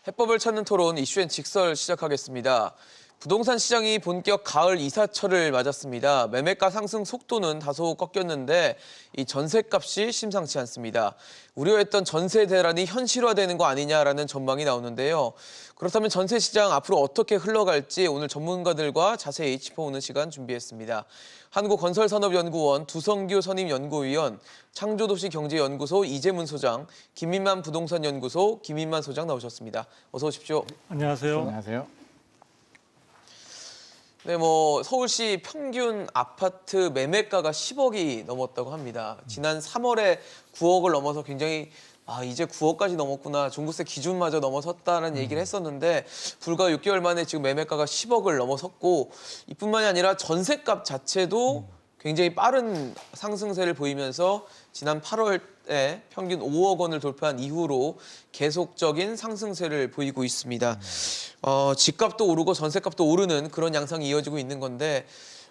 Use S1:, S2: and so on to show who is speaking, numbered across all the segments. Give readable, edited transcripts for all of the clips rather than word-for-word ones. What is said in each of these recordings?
S1: 해법을 찾는 토론 이슈앤직설 시작하겠습니다. 부동산 시장이 본격 가을 이사철을 맞았습니다. 매매가 상승 속도는 다소 꺾였는데 이 전셋값이 심상치 않습니다. 우려했던 전세 대란이 현실화되는 거 아니냐라는 전망이 나오는데요. 그렇다면 전세 시장 앞으로 어떻게 흘러갈지 오늘 전문가들과 자세히 짚어보는 시간 준비했습니다. 한국건설산업연구원 두성규 선임연구위원, 창조도시경제연구소 이재문 소장, 김민만 부동산연구소 김민만 소장 나오셨습니다. 어서 오십시오.
S2: 안녕하세요.
S3: 안녕하세요.
S1: 네, 서울시 평균 아파트 매매가가 10억이 넘었다고 합니다. 지난 3월에 9억을 넘어서 굉장히 이제 9억까지 넘었구나. 종부세 기준마저 넘어섰다는 얘기를 했었는데 불과 6개월 만에 지금 매매가가 10억을 넘어섰고 이뿐만이 아니라 전셋값 자체도 굉장히 빠른 상승세를 보이면서 지난 8월에 평균 5억 원을 돌파한 이후로 계속적인 상승세를 보이고 있습니다. 집값도 오르고 전셋값도 오르는 그런 양상이 이어지고 있는 건데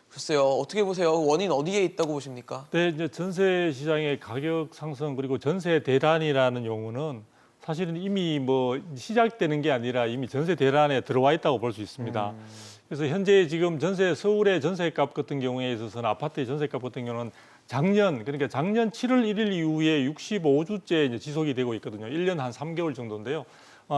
S1: 글쎄요, 어떻게 보세요? 원인 어디에 있다고 보십니까?
S2: 네, 이제 전세 시장의 가격 상승 그리고 전세 대란이라는 용어는 사실은 이미 시작되는 게 아니라 이미 전세 대란에 들어와 있다고 볼 수 있습니다. 그래서 현재 지금 서울의 전세값 같은 경우에 있어서는 아파트의 전세값 같은 경우는 작년 7월 1일 이후에 65주째 이제 지속이 되고 있거든요. 1년 한 3개월 정도인데요.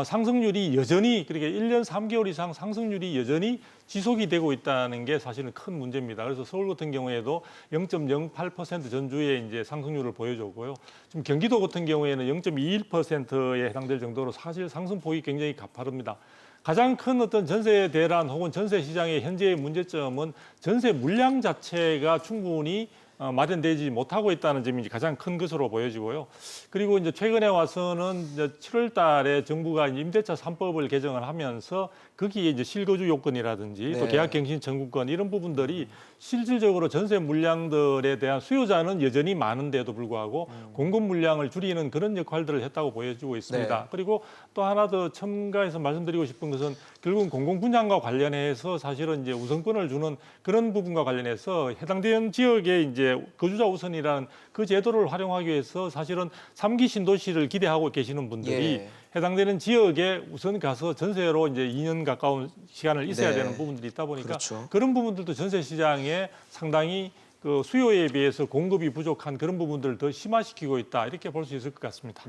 S2: 상승률이 여전히 1년 3개월 이상 상승률이 여전히 지속이 되고 있다는 게 사실은 큰 문제입니다. 그래서 서울 같은 경우에도 0.08% 전주에 이제 상승률을 보여줬고요. 지금 경기도 같은 경우에는 0.21%에 해당될 정도로 사실 상승폭이 굉장히 가파릅니다. 가장 큰 어떤 전세 대란 혹은 전세 시장의 현재의 문제점은 전세 물량 자체가 충분히 마련되지 못하고 있다는 점이 가장 큰 것으로 보여지고요. 그리고 이제 최근에 와서는 이제 7월 달에 정부가 임대차 3법을 개정을 하면서 거기에 이제 실거주 요건이라든지 또 계약갱신 청구권 이런 부분들이 실질적으로 전세 물량들에 대한 수요자는 여전히 많은데도 불구하고 공급 물량을 줄이는 그런 역할들을 했다고 보여지고 있습니다.
S1: 네.
S2: 그리고 또 하나 더 첨가해서 말씀드리고 싶은 것은 결국은 공공분양과 관련해서 사실은 이제 우선권을 주는 그런 부분과 관련해서 해당되는 지역에 이제 거주자 우선이라는 그 제도를 활용하기 위해서 사실은 3기 신도시를 기대하고 계시는 분들이 해당되는 지역에 우선 가서 전세로 이제 2년 가까운 시간을 있어야 되는 부분들이 있다 보니까
S1: 그렇죠.
S2: 그런 부분들도 전세 시장에 상당히 그 수요에 비해서 공급이 부족한 그런 부분들을 더 심화시키고 있다 이렇게 볼 수 있을 것 같습니다.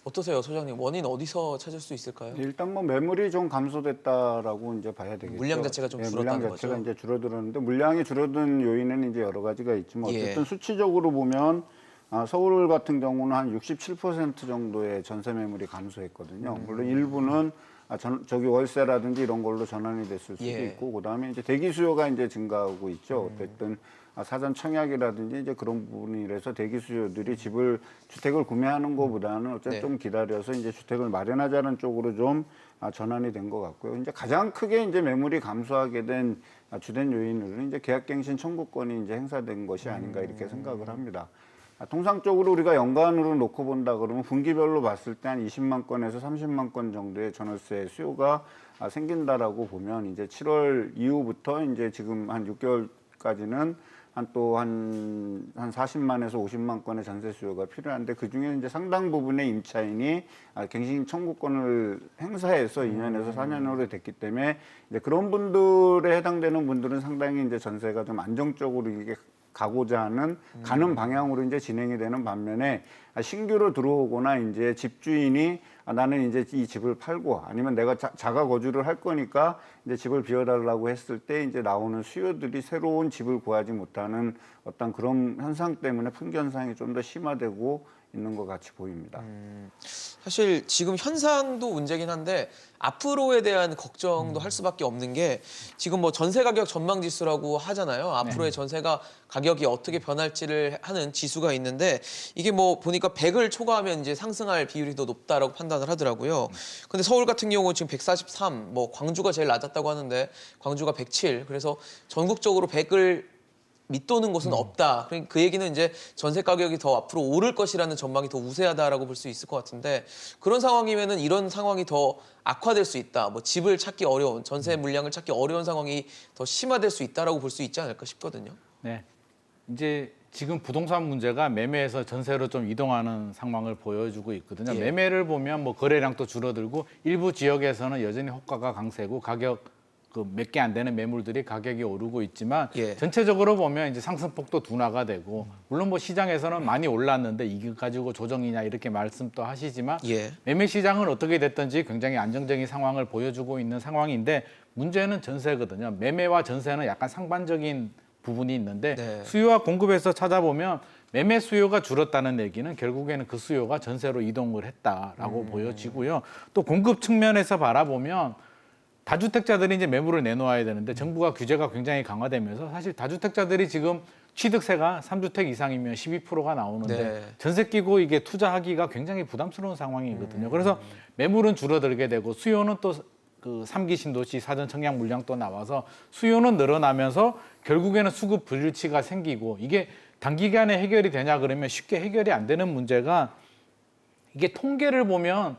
S1: 어떠세요, 소장님? 원인 어디서 찾을 수 있을까요?
S3: 일단 매물이 좀 감소됐다라고 이제 봐야 되겠죠.
S1: 물량 자체가 좀 줄었다는
S3: 물량 자체가
S1: 거죠?
S3: 이제 줄어들었는데 물량이 줄어든 요인은 이제 여러 가지가 있지만 어쨌든 수치적으로 보면 서울 같은 경우는 한 67% 정도의 전세 매물이 감소했거든요. 물론 일부는 저기 월세라든지 이런 걸로 전환이 됐을 수도 있고 그다음에 이제 대기 수요가 이제 증가하고 있죠. 어쨌든 사전 청약이라든지 이제 그런 부분이라서 대기 수요들이 주택을 구매하는 것보다는 어쨌든 좀 기다려서 이제 주택을 마련하자는 쪽으로 좀 전환이 된 것 같고요. 이제 가장 크게 이제 매물이 감소하게 된 주된 요인으로는 이제 계약갱신 청구권이 이제 행사된 것이 아닌가 이렇게 생각을 합니다. 통상적으로 우리가 연간으로 놓고 본다 그러면 분기별로 봤을 때 한 20만 건에서 30만 건 정도의 전월세 수요가 생긴다라고 보면 이제 7월 이후부터 이제 지금 한 6개월까지는 한 40만에서 50만 건의 전세 수요가 필요한데 그중에 이제 상당 부분의 임차인이 갱신 청구권을 행사해서 2년에서 4년으로 됐기 때문에 이제 그런 분들에 해당되는 분들은 상당히 이제 전세가 좀 안정적으로 이게 가고자 하는 가는 방향으로 이제 진행이 되는 반면에 신규로 들어오거나 이제 집주인이 나는 이제 이 집을 팔고 아니면 내가 자가 거주를 할 거니까 이제 집을 비워달라고 했을 때 이제 나오는 수요들이 새로운 집을 구하지 못하는 어떤 그런 현상 때문에 풍견상이 좀 더 심화되고 있는 것 같이 보입니다.
S1: 사실 지금 현상도 문제긴 한데 앞으로에 대한 걱정도 할 수밖에 없는 게 지금 전세 가격 전망 지수라고 하잖아요. 앞으로의 전세가 가격이 어떻게 변할지를 하는 지수가 있는데 이게 보니까 100을 초과하면 이제 상승할 비율이 더 높다라고 판단을 하더라고요. 근데 서울 같은 경우 지금 143, 광주가 제일 낮았다고 하는데 광주가 107. 그래서 전국적으로 100을 밑도는 곳은 없다. 그 얘기는 이제 전세 가격이 더 앞으로 오를 것이라는 전망이 더 우세하다라고 볼 수 있을 것 같은데 그런 상황이면은 이런 상황이 더 악화될 수 있다. 집을 찾기 어려운 전세 물량을 찾기 어려운 상황이 더 심화될 수 있다라고 볼 수 있지 않을까 싶거든요.
S4: 네, 이제 지금 부동산 문제가 매매에서 전세로 좀 이동하는 상황을 보여주고 있거든요.
S1: 예.
S4: 매매를 보면 뭐 거래량도 줄어들고 일부 지역에서는 여전히 호가가 강세고 가격 몇 개 안 되는 매물들이 가격이 오르고 있지만
S1: 예.
S4: 전체적으로 보면 이제 상승폭도 둔화가 되고 물론 뭐 시장에서는 많이 올랐는데 이게 가지고 조정이냐 이렇게 말씀도 하시지만
S1: 예.
S4: 매매 시장은 어떻게 됐든지 굉장히 안정적인 상황을 보여주고 있는 상황인데 문제는 전세거든요. 매매와 전세는 약간 상반적인 부분이 있는데
S1: 네.
S4: 수요와 공급에서 찾아보면 매매 수요가 줄었다는 얘기는 결국에는 그 수요가 전세로 이동을 했다라고 보여지고요. 또 공급 측면에서 바라보면 다주택자들이 이제 매물을 내놓아야 되는데 정부가 규제가 굉장히 강화되면서 사실 다주택자들이 지금 취득세가 3주택 이상이면 12%가 나오는데
S1: 네.
S4: 전세 끼고 이게 투자하기가 굉장히 부담스러운 상황이거든요. 그래서 매물은 줄어들게 되고 수요는 또 그 3기 신도시 사전 청약 물량 또 나와서 수요는 늘어나면서 결국에는 수급 불일치가 생기고 이게 단기간에 해결이 되냐 그러면 쉽게 해결이 안 되는 문제가 이게 통계를 보면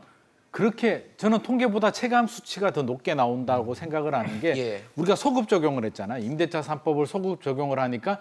S4: 그렇게 저는 통계보다 체감 수치가 더 높게 나온다고 생각을 하는 게
S1: 예.
S4: 우리가 소급 적용을 했잖아요. 임대차 3법을 소급 적용을 하니까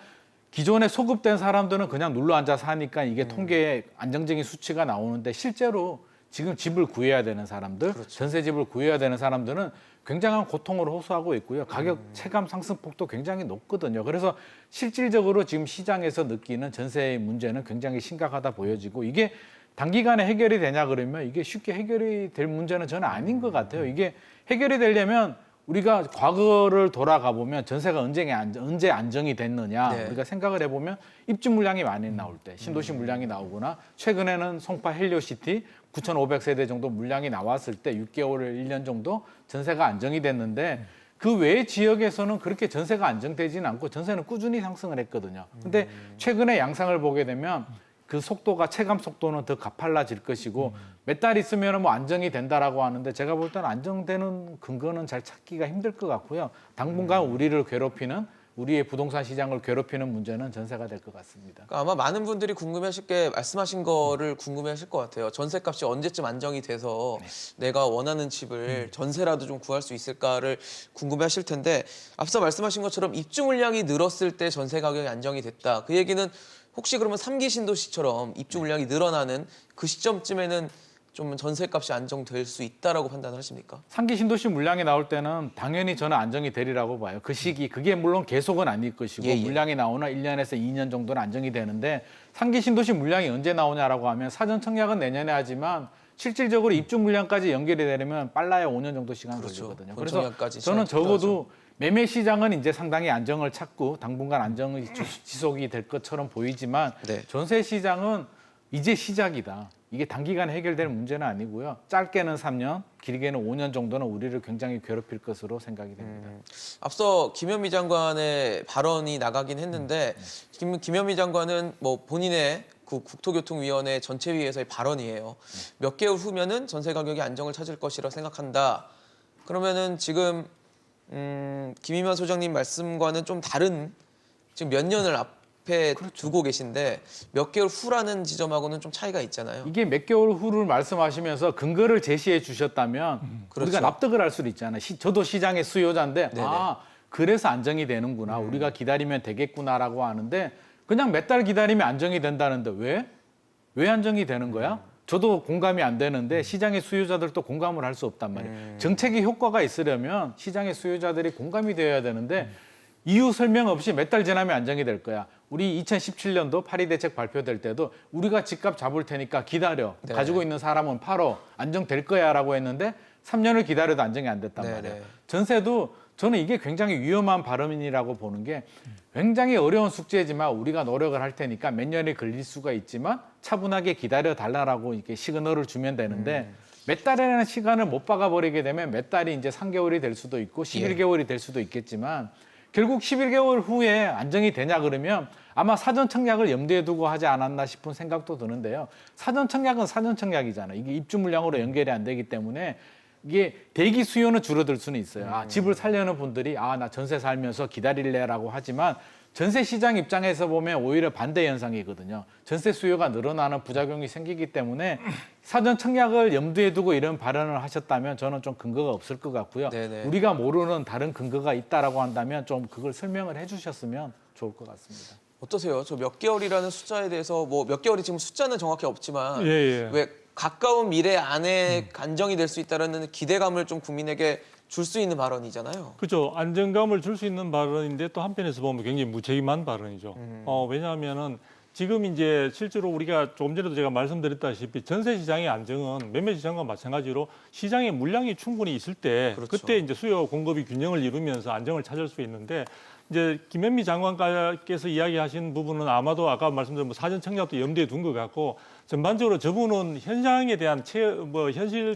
S4: 기존에 소급된 사람들은 그냥 눌러 앉아서 하니까 이게 통계에 안정적인 수치가 나오는데 실제로 지금 집을 구해야 되는 사람들, 전세집을 구해야 되는 사람들은 굉장한 고통을 호소하고 있고요. 가격 체감 상승폭도 굉장히 높거든요. 그래서 실질적으로 지금 시장에서 느끼는 전세의 문제는 굉장히 심각하다 보여지고 이게 단기간에 해결이 되냐 그러면 이게 쉽게 해결이 될 문제는 저는 아닌 것 같아요. 이게 해결이 되려면 우리가 과거를 돌아가 보면 전세가 언제 안정이 됐느냐
S1: 네.
S4: 우리가 생각을 해보면 입주 물량이 많이 나올 때 신도시 물량이 나오거나 최근에는 송파 헬리오시티 9,500세대 정도 물량이 나왔을 때 6개월, 1년 정도 전세가 안정이 됐는데 그 외의 지역에서는 그렇게 전세가 안정되지는 않고 전세는 꾸준히 상승을 했거든요. 근데 최근에 양상을 보게 되면 그 속도가 체감 속도는 더 가팔라질 것이고 몇 달 있으면 뭐 안정이 된다라고 하는데 제가 볼 때는 안정되는 근거는 잘 찾기가 힘들 것 같고요. 당분간 우리를 괴롭히는 우리의 부동산 시장을 괴롭히는 문제는 전세가 될 것 같습니다.
S1: 그러니까 아마 많은 분들이 궁금해하실 게 말씀하신 거를 궁금해하실 것 같아요. 전세값이 언제쯤 안정이 돼서 내가 원하는 집을 전세라도 좀 구할 수 있을까를 궁금해하실 텐데 앞서 말씀하신 것처럼 입주 물량이 늘었을 때 전세 가격이 안정이 됐다. 그 얘기는 혹시 그러면 3기 신도시처럼 입주 물량이 늘어나는 그 시점쯤에는 좀 전세값이 안정될 수 있다라고 판단하십니까?
S4: 3기 신도시 물량이 나올 때는 당연히 저는 안정이 되리라고 봐요. 그 시기 그게 물론 계속은 아닐 것이고
S1: 예.
S4: 물량이 나오나 1년에서 2년 정도는 안정이 되는데 3기 신도시 물량이 언제 나오냐라고 하면 사전 청약은 내년에 하지만 실질적으로 입주 물량까지 연결이 되려면 빨라야 5년 정도 시간
S1: 그렇죠.
S4: 걸리거든요.
S1: 본청약까지
S4: 그래서 저는
S1: 시간이
S4: 적어도 매매 시장은 이제 상당히 안정을 찾고 당분간 안정이 지속이 될 것처럼 보이지만
S1: 네.
S4: 전세 시장은 이제 시작이다. 이게 단기간에 해결될 문제는 아니고요. 짧게는 3년, 길게는 5년 정도는 우리를 굉장히 괴롭힐 것으로 생각이 됩니다.
S1: 앞서 김현미 장관의 발언이 나가긴 했는데 김현미 장관은 뭐 본인의 그 국토교통위원회 전체회의에서의 발언이에요. 몇 개월 후면은 전세 가격이 안정을 찾을 것이라 생각한다. 그러면은 지금 김희만 소장님 말씀과는 좀 다른 지금 몇 년을 앞에 두고 계신데 몇 개월 후라는 지점하고는 좀 차이가 있잖아요.
S4: 이게 몇 개월 후를 말씀하시면서 근거를 제시해 주셨다면
S1: 그렇죠.
S4: 우리가 납득을 할 수도 있잖아요. 저도 시장의 수요자인데
S1: 네네.
S4: 아 그래서 안정이 되는구나. 우리가 기다리면 되겠구나라고 하는데 그냥 몇 달 기다리면 안정이 된다는데 왜 안정이 되는 거야? 저도 공감이 안 되는데 시장의 수요자들도 공감을 할 수 없단 말이에요. 정책의 효과가 있으려면 시장의 수요자들이 공감이 되어야 되는데 이유 설명 없이 몇 달 지나면 안정이 될 거야. 우리 2017년도 파리 대책 발표될 때도 우리가 집값 잡을 테니까 기다려.
S1: 네.
S4: 가지고 있는 사람은 팔어. 안정될 거야라고 했는데 3년을 기다려도 안정이 안 됐단
S1: 네,
S4: 말이에요.
S1: 네.
S4: 전세도 저는 이게 굉장히 위험한 발언이라고 보는 게 굉장히 어려운 숙제지만 우리가 노력을 할 테니까 몇 년이 걸릴 수가 있지만 차분하게 기다려 달라라고 이렇게 시그널을 주면 되는데 몇 달이라는 시간을 못 박아버리게 되면 몇 달이 이제 3개월이 될 수도 있고 11개월이 될 수도 있겠지만 결국 11개월 후에 안정이 되냐 그러면 아마 사전 청약을 염두에 두고 하지 않았나 싶은 생각도 드는데요. 사전 청약은 사전 청약이잖아요. 이게 입주 물량으로 연결이 안 되기 때문에 이게 대기 수요는 줄어들 수는 있어요. 아, 집을 살려는 분들이 나 전세 살면서 기다릴래라고 하지만 전세 시장 입장에서 보면 오히려 반대 현상이거든요. 전세 수요가 늘어나는 부작용이 생기기 때문에 사전 청약을 염두에 두고 이런 발언을 하셨다면 저는 좀 근거가 없을 것 같고요.
S1: 네네.
S4: 우리가 모르는 다른 근거가 있다라고 한다면 좀 그걸 설명을 해주셨으면 좋을 것 같습니다.
S1: 어떠세요? 저 몇 개월이라는 숫자에 대해서 뭐 몇 개월이 지금 숫자는 정확히 없지만
S2: 예, 예.
S1: 왜 가까운 미래 안에 안정이 될 수 있다라는 기대감을 좀 국민에게 줄 수 있는 발언이잖아요.
S2: 그렇죠. 안정감을 줄 수 있는 발언인데 또 한편에서 보면 굉장히 무책임한 발언이죠. 왜냐하면은 지금 이제 실제로 우리가 조금 전에도 제가 말씀드렸다시피 전세 시장의 안정은 매매 시장과 마찬가지로 시장의 물량이 충분히 있을 때
S1: 그렇죠.
S2: 그때 이제 수요 공급이 균형을 이루면서 안정을 찾을 수 있는데 이제 김현미 장관께서 이야기하신 부분은 아마도 아까 말씀드린 뭐 사전 청약도 염두에 둔 것 같고 전반적으로 저분은 현장에 대한 현실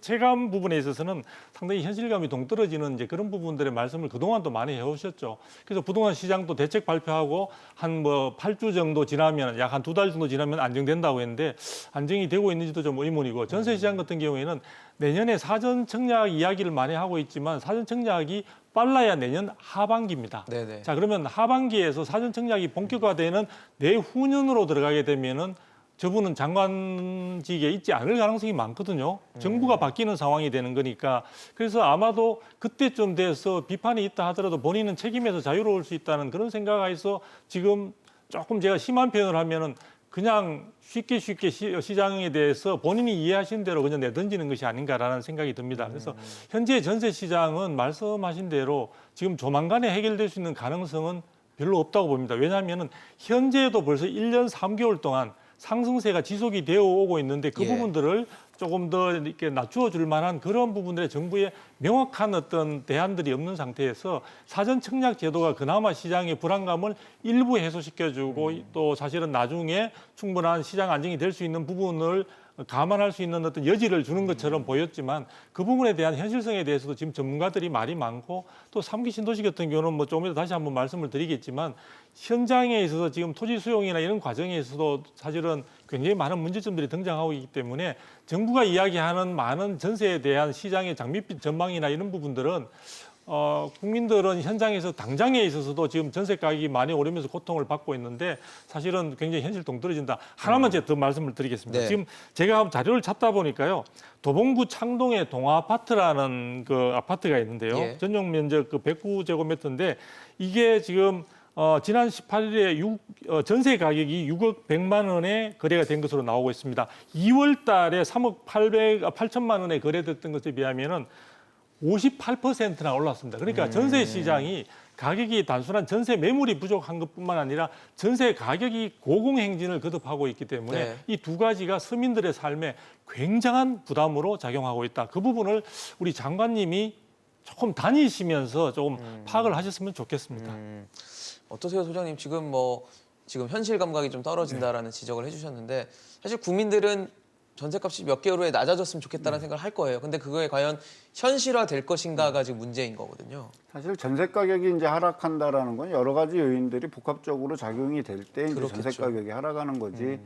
S2: 체감 부분에 있어서는 상당히 현실감이 동떨어지는 이제 그런 부분들의 말씀을 그동안도 많이 해오셨죠. 그래서 부동산 시장도 대책 발표하고 한 뭐 8주 정도 지나면 약 한 2달 정도 지나면 안정된다고 했는데 안정이 되고 있는지도 좀 의문이고 전세 시장 같은 경우에는 내년에 사전 청약 이야기를 많이 하고 있지만 사전 청약이 빨라야 내년 하반기입니다.
S1: 네네.
S2: 자, 그러면 하반기에서 사전 청약이 본격화되는 내후년으로 들어가게 되면은 저분은 장관직에 있지 않을 가능성이 많거든요. 정부가 바뀌는 상황이 되는 거니까. 그래서 아마도 그때쯤 돼서 비판이 있다 하더라도 본인은 책임에서 자유로울 수 있다는 그런 생각에서 지금 조금 제가 심한 표현을 하면은 그냥 쉽게 시장에 대해서 본인이 이해하신 대로 그냥 내던지는 것이 아닌가라는 생각이 듭니다. 그래서 현재 전세 시장은 말씀하신 대로 지금 조만간에 해결될 수 있는 가능성은 별로 없다고 봅니다. 왜냐하면 현재도 벌써 1년 3개월 동안 상승세가 지속이 되어 오고 있는데 그
S1: 예.
S2: 부분들을 조금 더 이렇게 낮추어 줄 만한 그런 부분들에 정부의 명확한 어떤 대안들이 없는 상태에서 사전 청약 제도가 그나마 시장의 불안감을 일부 해소시켜주고 또 사실은 나중에 충분한 시장 안정이 될 수 있는 부분을 감안할 수 있는 어떤 여지를 주는 것처럼 보였지만 그 부분에 대한 현실성에 대해서도 지금 전문가들이 말이 많고 또 3기 신도시 같은 경우는 뭐 조금 이따 다시 한번 말씀을 드리겠지만 현장에 있어서 지금 토지 수용이나 이런 과정에 있어서도 사실은 굉장히 많은 문제점들이 등장하고 있기 때문에 정부가 이야기하는 많은 전세에 대한 시장의 장밋빛 전망이나 이런 부분들은 국민들은 현장에서 당장에 있어서도 지금 전세 가격이 많이 오르면서 고통을 받고 있는데 사실은 굉장히 현실 동떨어진다. 하나만 제가 더 말씀을 드리겠습니다.
S1: 네.
S2: 지금 제가 자료를 찾다 보니까요. 도봉구 창동에 동아아파트라는 그 아파트가 있는데요.
S1: 예.
S2: 전용 면적 그 109제곱미터인데 이게 지금 지난 18일에 전세 가격이 6억 100만 원에 거래가 된 것으로 나오고 있습니다. 2월 달에 3억 8천만 원에 거래됐던 것에 비하면은 58%나 올랐습니다. 그러니까 전세 시장이 가격이 단순한 전세 매물이 부족한 것뿐만 아니라 전세 가격이 고공행진을 거듭하고 있기 때문에
S1: 네.
S2: 이 두 가지가 서민들의 삶에 굉장한 부담으로 작용하고 있다. 그 부분을 우리 장관님이 조금 다니시면서 조금 파악을 하셨으면 좋겠습니다.
S1: 어떠세요, 소장님? 지금 현실 감각이 좀 떨어진다라는 지적을 해주셨는데 사실 국민들은 전세값이 몇 개월 후에 낮아졌으면 좋겠다는 생각을 할 거예요. 근데 그거에 과연 현실화 될 것인가가 지금 문제인 거거든요.
S3: 사실 전세 가격이 이제 하락한다라는 건 여러 가지 요인들이 복합적으로 작용이 될 때 이제
S1: 그렇겠죠.
S3: 전세 가격이 하락하는 거지.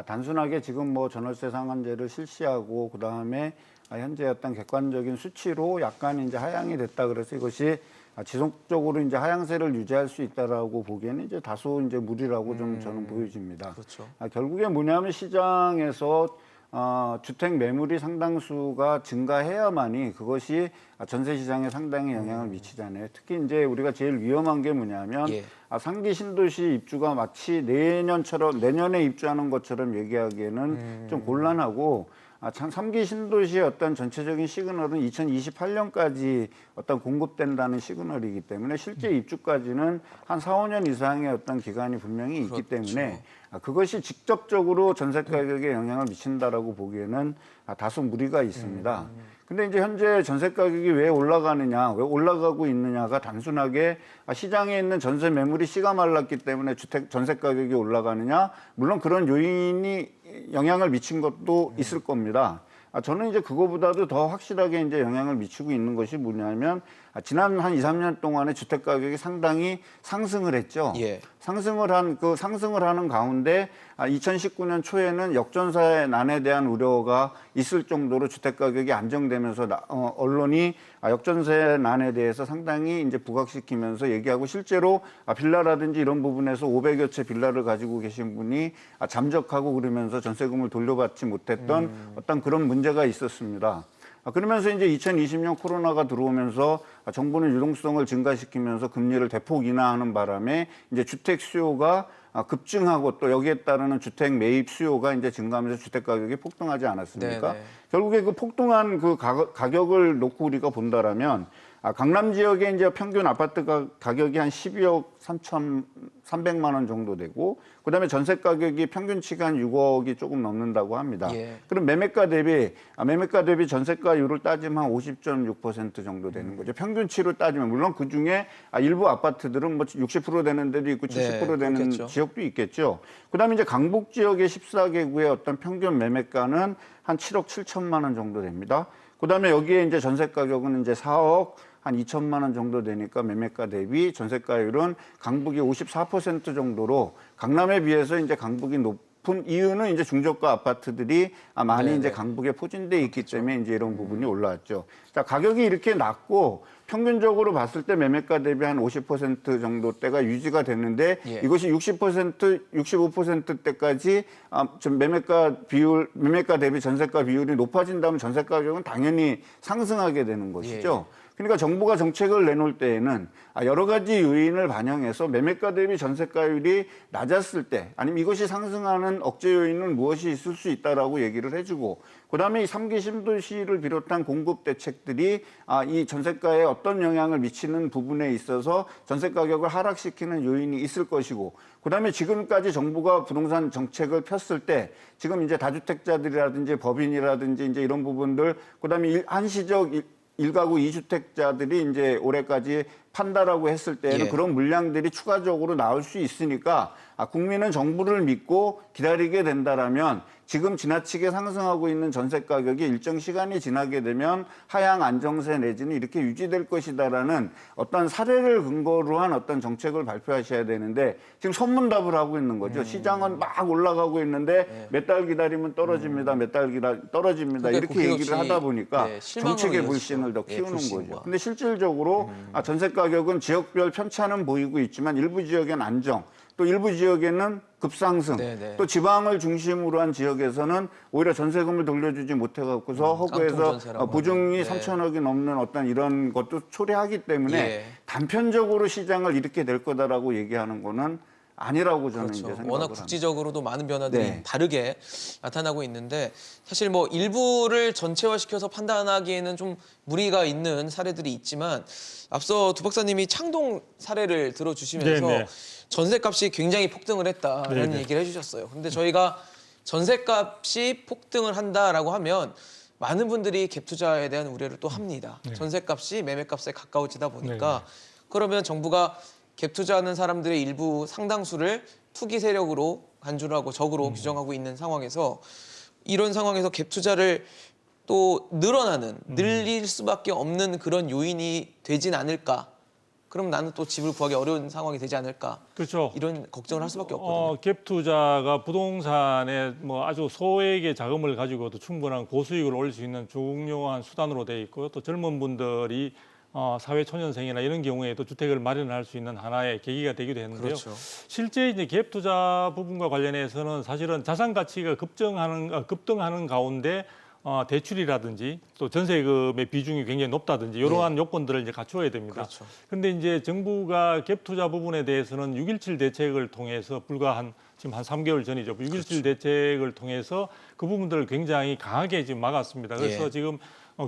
S3: 단순하게 지금 뭐 전월세 상한제를 실시하고 그 다음에 현재 어떤 객관적인 수치로 약간 이제 하향이 됐다 그래서 이것이 지속적으로 이제 하향세를 유지할 수 있다라고 보기에는 이제 다소 이제 무리라고 좀 저는 보여집니다.
S1: 그렇죠.
S3: 결국에 뭐냐면 시장에서 주택 매물이 상당수가 증가해야만이 그것이 전세 시장에 상당히 영향을 미치잖아요. 특히 이제 우리가 제일 위험한 게 뭐냐면
S1: 예.
S3: 상기 신도시 입주가 마치 내년에 입주하는 것처럼 얘기하기에는 좀 곤란하고 참 3기 신도시의 어떤 전체적인 시그널은 2028년까지 어떤 공급된다는 시그널이기 때문에 실제 입주까지는 한 4, 5년 이상의 어떤 기간이 분명히 있기
S1: 그렇죠.
S3: 때문에 그것이 직접적으로 전세 가격에 영향을 미친다라고 보기에는 다소 무리가 있습니다. 근데 이제 현재 전세 가격이 왜 올라가느냐, 왜 올라가고 있느냐가 단순하게 시장에 있는 전세 매물이 씨가 말랐기 때문에 전세 가격이 올라가느냐, 물론 그런 요인이 영향을 미친 것도 있을 겁니다. 저는 이제 그거보다도 더 확실하게 이제 영향을 미치고 있는 것이 뭐냐면 지난 한 2, 3년 동안에 주택 가격이 상당히 상승을 했죠.
S1: 예.
S3: 상승을 하는 가운데 2019년 초에는 역전세 난에 대한 우려가 있을 정도로 주택 가격이 안정되면서 언론이 역전세 난에 대해서 상당히 이제 부각시키면서 얘기하고 실제로 빌라라든지 이런 부분에서 500여 채 빌라를 가지고 계신 분이 잠적하고 그러면서 전세금을 돌려받지 못했던 어떤 그런 문제가 있었습니다. 그러면서 이제 2020년 코로나가 들어오면서 정부는 유동성을 증가시키면서 금리를 대폭 인하하는 바람에 이제 주택 수요가 급증하고 또 여기에 따르는 주택 매입 수요가 이제 증가하면서 주택 가격이 폭등하지 않았습니까?
S1: 네네.
S3: 결국에 그 폭등한 그 가격을 놓고 우리가 본다라면 강남 지역에 이제 평균 아파트 가격이 한 12억 3,300만 원 정도 되고 그다음에 전세 가격이 평균치가 한 6억이 조금 넘는다고 합니다.
S1: 예.
S3: 그럼 매매가 대비 전세가율을 따지면 한 50.6% 정도 되는 거죠. 평균치로 따지면 물론 그 중에 일부 아파트들은 뭐 60% 되는 데도 있고 70%
S1: 네,
S3: 되는
S1: 그렇겠죠.
S3: 지역도 있겠죠. 그다음에 이제 강북 지역의 14개구의 어떤 평균 매매가는 한 7억 7천만 원 정도 됩니다. 그다음에 여기에 이제 전세 가격은 이제 4억 한 2천만 원 정도 되니까 매매가 대비 전세가율은 강북이 54% 정도로 강남에 비해서 이제 강북이 높은 이유는 이제 중저가 아파트들이 많이
S1: 네네.
S3: 이제 강북에 포진돼 있기 때문에 이제 이런 부분이 올라왔죠. 자, 가격이 이렇게 낮고 평균적으로 봤을 때 매매가 대비 한 50% 정도대가 유지가 됐는데
S1: 예.
S3: 이것이 60%, 65%대까지 좀 매매가 대비 전세가 비율이 높아진다면 전세 가격은 당연히 상승하게 되는 것이죠. 그러니까 정부가 정책을 내놓을 때에는 여러 가지 요인을 반영해서 매매가 대비 전세가율이 낮았을 때 아니면 이것이 상승하는 억제 요인은 무엇이 있을 수 있다라고 얘기를 해주고 그다음에 이 3기 신도시를 비롯한 공급 대책들이 이 전세가에 어떤 영향을 미치는 부분에 있어서 전세 가격을 하락시키는 요인이 있을 것이고 그다음에 지금까지 정부가 부동산 정책을 폈을 때 지금 이제 다주택자들이라든지 법인이라든지 이제 이런 부분들 그다음에 한시적 일가구 2주택자들이 이제 올해까지 판다라고 했을 때에는
S1: 예.
S3: 그런 물량들이 추가적으로 나올 수 있으니까 국민은 정부를 믿고 기다리게 된다라면 지금 지나치게 상승하고 있는 전세 가격이 일정 시간이 지나게 되면 하향 안정세 내지는 이렇게 유지될 것이다라는 어떤 사례를 근거로 한 어떤 정책을 발표하셔야 되는데 지금 선문답을 하고 있는 거죠. 시장은 막 올라가고 있는데 몇 달 기다리면 떨어집니다. 몇 달 떨어집니다.
S1: 그게
S3: 이렇게 얘기를
S1: 그것이,
S3: 하다 보니까
S1: 실망으로
S3: 정책의
S1: 이어지죠.
S3: 불신을 더 키우는
S1: 불신과.
S3: 거죠. 근데 실질적으로 전세 가격은 지역별 편차는 보이고 있지만 일부 지역엔 안정, 또 일부 지역에는 급상승,
S1: 네네.
S3: 또 지방을 중심으로 한 지역에서는 오히려 전세금을 돌려주지 못해갖고서 허구에서
S1: 깡통전세라고
S3: 보증이
S1: 하는. 네.
S3: 3천억이 넘는 어떤 이런 것도 초래하기 때문에
S1: 예.
S3: 단편적으로 시장을 이렇게 될 거다라고 얘기하는 거는 아니라고 저는 이제
S1: 그렇죠.
S3: 생각을
S1: 워낙
S3: 합니다.
S1: 국지적으로도 많은 변화들이
S3: 네.
S1: 다르게 나타나고 있는데 사실 뭐 일부를 전체화시켜서 판단하기에는 좀 무리가 있는 사례들이 있지만 앞서 두 박사님이 창동 사례를 들어주시면서
S2: 네네.
S1: 전셋값이 굉장히 폭등을 했다라는
S2: 네네.
S1: 얘기를 해주셨어요. 근데 저희가 전셋값이 폭등을 한다라고 하면 많은 분들이 갭 투자에 대한 우려를 또 합니다. 전셋값이 매매값에 가까워지다 보니까 그러면 정부가 갭 투자하는 사람들의 일부 상당수를 투기 세력으로 간주하고 적으로 규정하고 있는 상황에서 이런 상황에서 갭 투자를 또 늘릴 수밖에 없는 그런 요인이 되진 않을까? 그럼 나는 또 집을 구하기 어려운 상황이 되지 않을까?
S2: 그렇죠.
S1: 이런 걱정을 할 수밖에 없거든요.
S2: 갭 투자가 부동산에 뭐 아주 소액의 자금을 가지고도 충분한 고수익을 올릴 수 있는 중요한 수단으로 돼 있고 또 젊은 분들이 사회 초년생이나 이런 경우에도 주택을 마련할 수 있는 하나의 계기가 되기도 했는데요.
S1: 그렇죠.
S2: 실제 이제 갭 투자 부분과 관련해서는 사실은 자산 가치가 급등하는 가운데 대출이라든지 또 전세금의 비중이 굉장히 높다든지 이러한 요건들을 이제 갖추어야 됩니다.
S1: 그렇죠.
S2: 근데 이제 정부가 갭 투자 부분에 대해서는 6.17 대책을 통해서 지금 한 3개월 전이죠. 6.17 대책을 통해서 그 부분들을 굉장히 강하게 지금 막았습니다. 그래서
S1: 예.
S2: 지금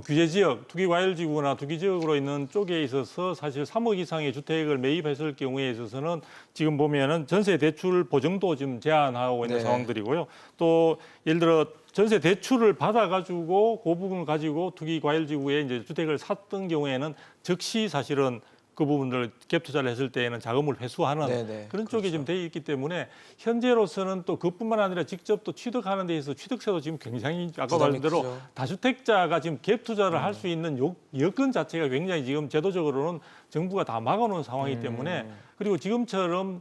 S2: 규제 지역, 투기과열지구나 투기 지역으로 있는 쪽에 있어서 사실 3억 이상의 주택을 매입했을 경우에 있어서는 지금 보면은 전세 대출 보증도 지금 제한하고 있는
S1: 네.
S2: 상황들이고요. 또 예를 들어 전세 대출을 받아가지고 그 부분을 가지고 투기과열지구에 이제 주택을 샀던 경우에는 즉시 사실은 그 부분들 갭 투자를 했을 때에는 자금을 회수하는
S1: 네네,
S2: 그런 쪽이 지금 돼 있기 때문에 현재로서는 또 그뿐만 아니라 직접 또 취득하는 데 있어서 취득세도 지금 굉장히 아까
S1: 부담이
S2: 말한 대로
S1: 크죠.
S2: 다주택자가 지금 갭 투자를 할 수 있는 여건 자체가 굉장히 지금 제도적으로는 정부가 다 막아놓은 상황이기 때문에 그리고 지금처럼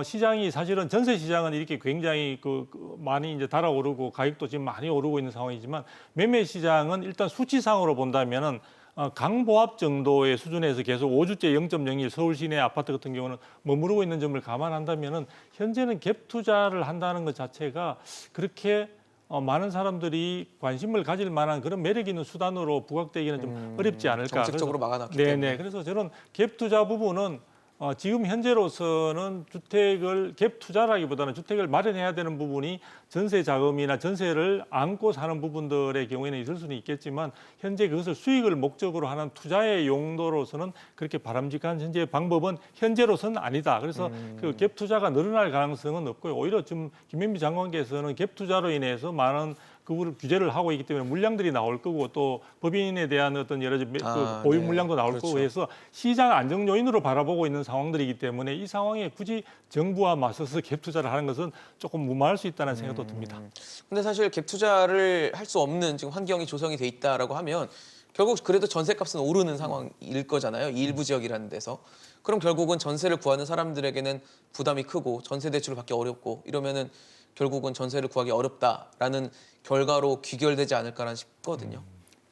S2: 시장이 사실은 전세 시장은 이렇게 굉장히 많이 이제 달아오르고 가격도 지금 많이 오르고 있는 상황이지만 매매 시장은 일단 수치상으로 본다면은 강보합 정도의 수준에서 계속 5주째 0.01 서울 시내 아파트 같은 경우는 머무르고 있는 점을 감안한다면은 현재는 갭 투자를 한다는 것 자체가 그렇게 많은 사람들이 관심을 가질 만한 그런 매력 있는 수단으로 부각되기는 좀 어렵지 않을까.
S1: 정책적으로 막아놨기
S2: 네네.
S1: 때문에.
S2: 그래서 저는 갭 투자 부분은 지금 현재로서는 주택을 갭 투자라기보다는 주택을 마련해야 되는 부분이 전세 자금이나 전세를 안고 사는 부분들의 경우에는 있을 수는 있겠지만 현재 그것을 수익을 목적으로 하는 투자의 용도로서는 그렇게 바람직한 현재 방법은 현재로서는 아니다. 그래서 그 갭 투자가 늘어날 가능성은 없고요. 오히려 지금 김현미 장관께서는 갭 투자로 인해서 많은 그거를 규제를 하고 있기 때문에 물량들이 나올 거고 또 법인에 대한 어떤 여러 가지 보유
S1: 네.
S2: 물량도 나올
S1: 그렇죠.
S2: 거고 해서 시장 안정 요인으로 바라보고 있는 상황들이기 때문에 이 상황에 굳이 정부와 맞서서 갭 투자를 하는 것은 조금 무마할 수 있다는 생각도 듭니다.
S1: 근데 사실 갭 투자를 할 수 없는 지금 환경이 조성이 돼 있다라고 하면 결국 그래도 전세값은 오르는 상황일 거잖아요. 이 일부 지역이라는 데서. 그럼 결국은 전세를 구하는 사람들에게는 부담이 크고 전세 대출을 받기 어렵고 이러면은 결국은 전세를 구하기 어렵다라는 결과로 귀결되지 않을까라는 싶거든요.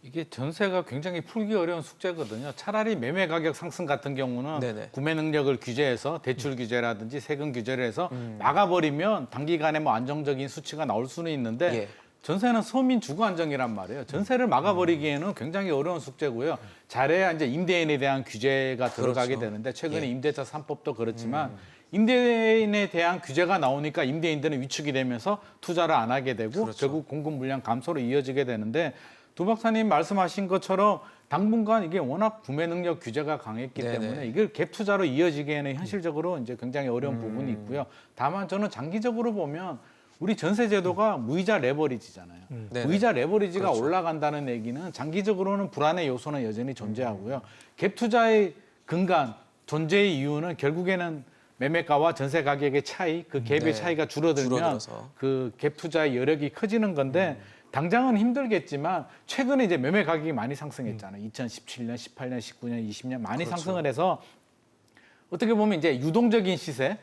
S4: 이게 전세가 굉장히 풀기 어려운 숙제거든요. 차라리 매매 가격 상승 같은 경우는
S1: 네네.
S4: 구매 능력을 규제해서 대출 규제라든지 세금 규제를 해서 막아버리면 단기간에 뭐 안정적인 수치가 나올 수는 있는데
S1: 예.
S4: 전세는 서민 주거 안정이란 말이에요. 전세를 막아버리기에는 굉장히 어려운 숙제고요. 잘해야 이제 임대인에 대한 규제가 들어가게
S1: 그렇죠.
S4: 되는데 최근에
S1: 예.
S4: 임대차 3법도 그렇지만 임대인에 대한 규제가 나오니까 임대인들은 위축이 되면서 투자를 안 하게 되고
S1: 그렇죠.
S4: 결국 공급 물량 감소로 이어지게 되는데 도 박사님 말씀하신 것처럼 당분간 이게 워낙 구매 능력 규제가 강했기
S1: 네네.
S4: 때문에 이걸 갭 투자로 이어지기에는 현실적으로 이제 굉장히 어려운 부분이 있고요. 다만 저는 장기적으로 보면 우리 전세 제도가 무이자 레버리지잖아요.
S1: 네네.
S4: 무이자 레버리지가
S1: 그렇죠.
S4: 올라간다는 얘기는 장기적으로는 불안의 요소는 여전히 존재하고요. 갭 투자의 근간 존재의 이유는 결국에는 매매가와 전세 가격의 차이, 그 갭의
S1: 네.
S4: 차이가 줄어들면
S1: 줄어들어서.
S4: 그 갭 투자의 여력이 커지는 건데 당장은 힘들겠지만 최근에 이제 매매 가격이 많이 상승했잖아요. 2017년, 18년, 19년, 20년 많이
S1: 그렇죠.
S4: 상승을 해서 어떻게 보면 이제 유동적인 시세,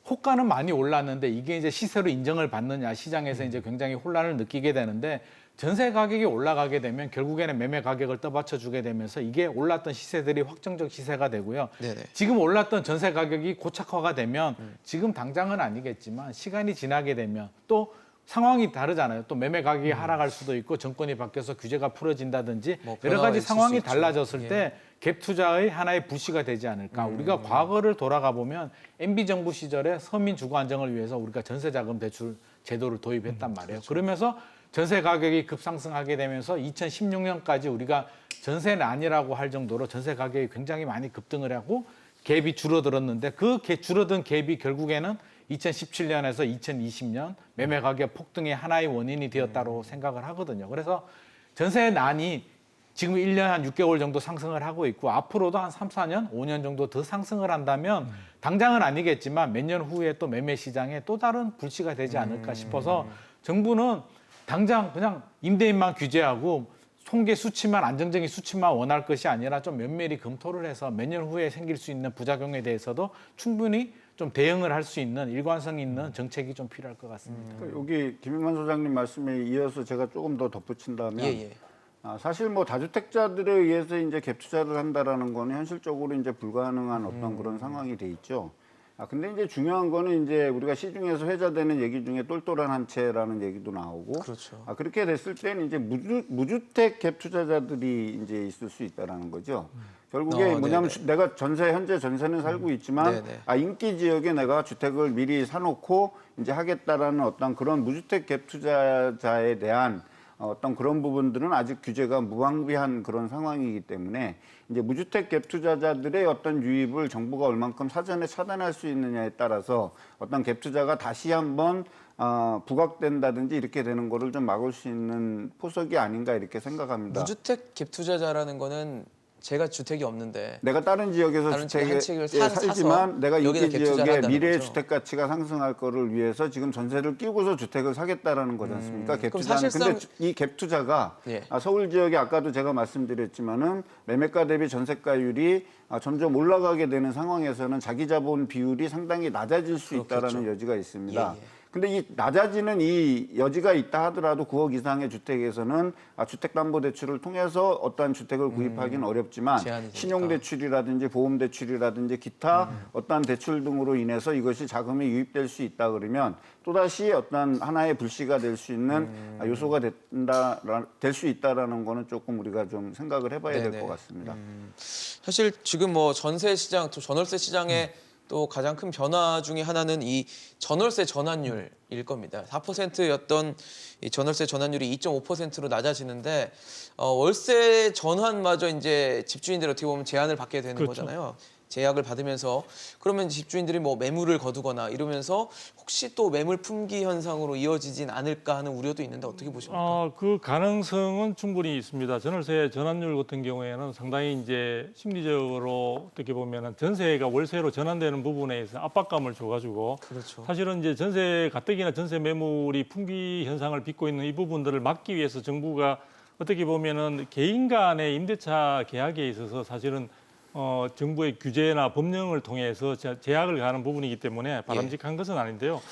S4: 호가는 많이 올랐는데 이게 이제 시세로 인정을 받느냐 시장에서 이제 굉장히 혼란을 느끼게 되는데 전세 가격이 올라가게 되면 결국에는 매매 가격을 떠받쳐 주게 되면서 이게 올랐던 시세들이 확정적 시세가 되고요.
S1: 네네.
S4: 지금 올랐던 전세 가격이 고착화가 되면 지금 당장은 아니겠지만 시간이 지나게 되면 또 상황이 다르잖아요. 또 매매 가격이 하락할 수도 있고 정권이 바뀌어서 규제가 풀어진다든지
S1: 뭐
S4: 여러
S1: 변화가
S4: 가지
S1: 있을
S4: 상황이
S1: 수 있죠.
S4: 달라졌을
S1: 예.
S4: 때 갭 투자의 하나의 불씨가 되지 않을까. 우리가 과거를 돌아가 보면 MB 정부 시절에 서민 주거 안정을 위해서 우리가 전세 자금 대출 제도를 도입했단 말이에요.
S1: 그렇죠.
S4: 그러면서 전세 가격이 급상승하게 되면서 2016년까지 우리가 전세는 아니라고 할 정도로 전세 가격이 굉장히 많이 급등을 하고 갭이 줄어들었는데 그 줄어든 갭이 결국에는 2017년에서 2020년 매매 가격 폭등의 하나의 원인이 되었다고 생각을 하거든요. 그래서 전세 난이 지금 1년 한 6개월 정도 상승을 하고 있고 앞으로도 한 3, 4년, 5년 정도 더 상승을 한다면 당장은 아니겠지만 몇 년 후에 또 매매 시장에 또 다른 불씨가 되지 않을까 싶어서 정부는 당장 그냥 임대인만 규제하고 통계 수치만 안정적인 수치만 원할 것이 아니라 좀 면밀히 검토를 해서 몇 년 후에 생길 수 있는 부작용에 대해서도 충분히 좀 대응을 할 수 있는 일관성 있는 정책이 좀 필요할 것 같습니다.
S3: 그러니까 여기 김인만 소장님 말씀에 이어서 제가 조금 더 덧붙인다면
S1: 예.
S3: 사실 뭐 다주택자들에 의해서 이제 갭 투자를 한다라는 거는 현실적으로 이제 불가능한 어떤 그런 상황이 돼 있죠. 근데 이제 중요한 거는 이제 우리가 시중에서 회자되는 얘기 중에 똘똘한 한 채라는 얘기도 나오고.
S1: 그렇죠.
S3: 그렇게 됐을 때는 이제 무주택 갭 투자자들이 이제 있을 수 있다라는 거죠. 결국에 뭐냐면
S1: 네네.
S3: 내가 현재 전세는 살고 있지만
S1: 네네.
S3: 인기 지역에 내가 주택을 미리 사놓고 이제 하겠다라는 어떤 그런 무주택 갭 투자자에 대한 어떤 그런 부분들은 아직 규제가 무방비한 그런 상황이기 때문에 이제 무주택 갭 투자자들의 어떤 유입을 정부가 얼만큼 사전에 차단할 수 있느냐에 따라서 어떤 갭 투자가 다시 한번 부각된다든지 이렇게 되는 거를 좀 막을 수 있는 포석이 아닌가 이렇게 생각합니다.
S1: 무주택 갭 투자자라는 거는 제가 주택이 없는데
S3: 내가 다른 지역에서
S1: 다른 지역에 한 채를
S3: 살지만
S1: 사서
S3: 내가
S1: 여기다
S3: 인기
S1: 갭 투자를
S3: 지역에
S1: 한다는
S3: 미래의
S1: 거죠.
S3: 주택 가치가 상승할 거를 위해서 지금 전세를 끼고서 주택을 사겠다라는 거지 않습니까? 갭
S1: 그럼
S3: 투자는.
S1: 사실상-
S3: 근데 이 갭 투자가
S1: 예.
S3: 서울 지역에 아까도 제가 말씀드렸지만은 매매가 대비 전세가율이 점점 올라가게 되는 상황에서는 자기 자본 비율이 상당히 낮아질 수 있다라는 여지가 있습니다.
S1: 예.
S3: 근데 이 낮아지는 이 여지가 있다 하더라도 9억 이상의 주택에서는 주택담보대출을 통해서 어떠한 주택을 구입하기는 어렵지만
S1: 제한이 되니까.
S3: 신용대출이라든지 보험대출이라든지 기타 어떠한 대출 등으로 인해서 이것이 자금이 유입될 수 있다 그러면 또다시 어떠한 하나의 불씨가 될 수 있는 요소가 될 수 있다라는 거는 조금 우리가 좀 생각을 해봐야 될 것 같습니다.
S1: 사실 지금 뭐 전세 시장, 또 전월세 시장의 또 가장 큰 변화 중에 하나는 이 전월세 전환율일 겁니다. 4%였던 이 전월세 전환율이 2.5%로 낮아지는데 월세 전환마저 이제 집주인들이 어떻게 보면 제한을 받게 되는
S2: 그렇죠.
S1: 거잖아요. 제약을 받으면서 그러면 집주인들이 뭐 매물을 거두거나 이러면서 혹시 또 매물 품귀 현상으로 이어지진 않을까 하는 우려도 있는데 어떻게 보십니까?
S2: 그 가능성은 충분히 있습니다. 전월세 전환율 같은 경우에는 상당히 이제 심리적으로 어떻게 보면은 전세가 월세로 전환되는 부분에 있어 압박감을 줘가지고
S1: 그렇죠.
S2: 사실은 이제 전세 가뜩이나 전세 매물이 품귀 현상을 빚고 있는 이 부분들을 막기 위해서 정부가 어떻게 보면은 개인 간의 임대차 계약에 있어서 사실은 정부의 규제나 법령을 통해서 제약을 가하는 부분이기 때문에 바람직한 것은 아닌데요.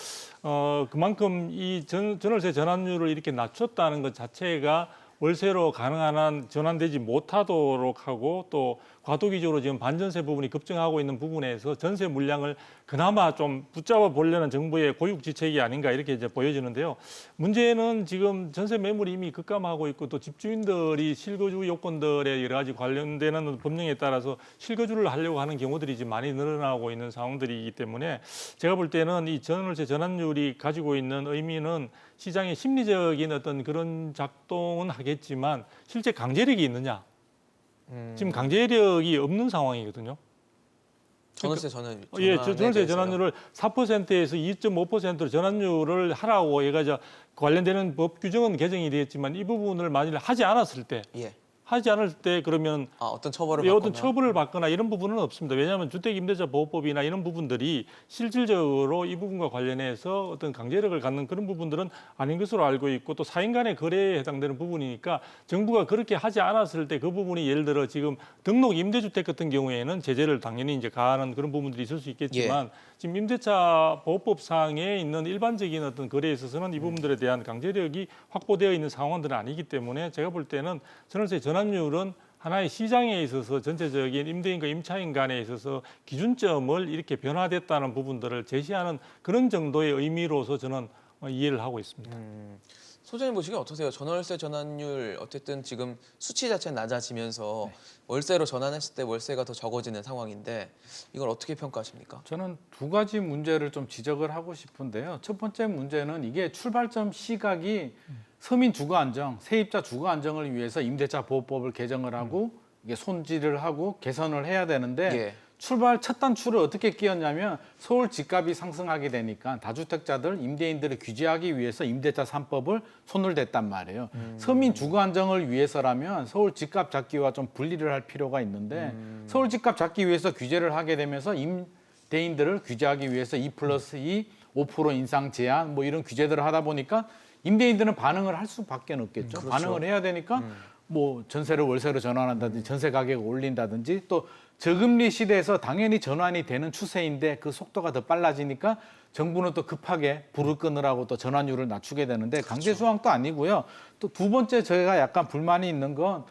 S2: 그만큼 이 전월세 전환율을 이렇게 낮췄다는 것 자체가 월세로 가능한 한 전환되지 못하도록 하고 또 과도기적으로 지금 반전세 부분이 급증하고 있는 부분에서 전세 물량을 그나마 좀 붙잡아 보려는 정부의 고육지책이 아닌가 이렇게 이제 보여지는데요. 문제는 지금 전세 매물이 이미 급감하고 있고 또 집주인들이 실거주 요건들에 여러 가지 관련되는 법령에 따라서 실거주를 하려고 하는 경우들이 지금 많이 늘어나고 있는 상황들이기 때문에 제가 볼 때는 이 전월세 전환율이 가지고 있는 의미는 시장의 심리적인 어떤 그런 작동은 하겠지만 실제 강제력이 있느냐? 지금 강제력이 없는 상황이거든요.
S1: 전월세 전환율.
S2: 예, 전월세 전환율을 4%에서 2.5%로 전환율을 하라고 얘가 관련되는 법 규정은 개정이 되었지만 이 부분을 만일 하지 않았을 때
S1: 예.
S2: 하지 않을 때 그러면
S1: 어떤 처벌을
S2: 어떤
S1: 받거나.
S2: 처벌을 받거나 이런 부분은 없습니다. 왜냐하면 주택임대차보호법이나 이런 부분들이 실질적으로 이 부분과 관련해서 어떤 강제력을 갖는 그런 부분들은 아닌 것으로 알고 있고 또 사인 간의 거래에 해당되는 부분이니까 정부가 그렇게 하지 않았을 때 그 부분이 예를 들어 지금 등록 임대주택 같은 경우에는 제재를 당연히 이제 가하는 그런 부분들이 있을 수 있겠지만 지금 임대차보호법상에 있는 일반적인 어떤 거래에 있어서는 이 부분들에 대한 강제력이 확보되어 있는 상황들은 아니기 때문에 제가 볼 때는 전월세 전환율은 하나의 시장에 있어서 전체적인 임대인과 임차인 간에 있어서 기준점을 이렇게 변화됐다는 부분들을 제시하는 그런 정도의 의미로서 저는 이해를 하고 있습니다.
S1: 소장님 보시기엔 어떠세요? 전월세 전환율 어쨌든 지금 수치 자체는 낮아지면서 월세로 전환했을 때 월세가 더 적어지는 상황인데 이걸 어떻게 평가하십니까?
S4: 저는 두 가지 문제를 좀 지적을 하고 싶은데요. 첫 번째 문제는 이게 출발점 시각이 서민 주거 안정, 세입자 주거 안정을 위해서 임대차 보호법을 개정을 하고 이게 손질을 하고 개선을 해야 되는데 출발 첫 단추를 어떻게 끼웠냐면 서울 집값이 상승하게 되니까 다주택자들, 임대인들을 규제하기 위해서 임대차 3법을 손을 댔단 말이에요. 서민 주거 안정을 위해서라면 서울 집값 잡기와 좀 분리를 할 필요가 있는데 서울 집값 잡기 위해서 규제를 하게 되면서 임대인들을 규제하기 위해서 2+2, 5% 인상 제한 뭐 이런 규제들을 하다 보니까 임대인들은 반응을 할 수밖에 없겠죠.
S1: 그렇죠.
S4: 반응을 해야 되니까 뭐 전세를 월세로 전환한다든지 전세 가격을 올린다든지 또 저금리 시대에서 당연히 전환이 되는 추세인데 그 속도가 더 빨라지니까 정부는 또 급하게 불을 끊으라고 또 전환율을 낮추게 되는데 강제 수왕도 아니고요. 또 두 번째 저희가 약간 불만이 있는 건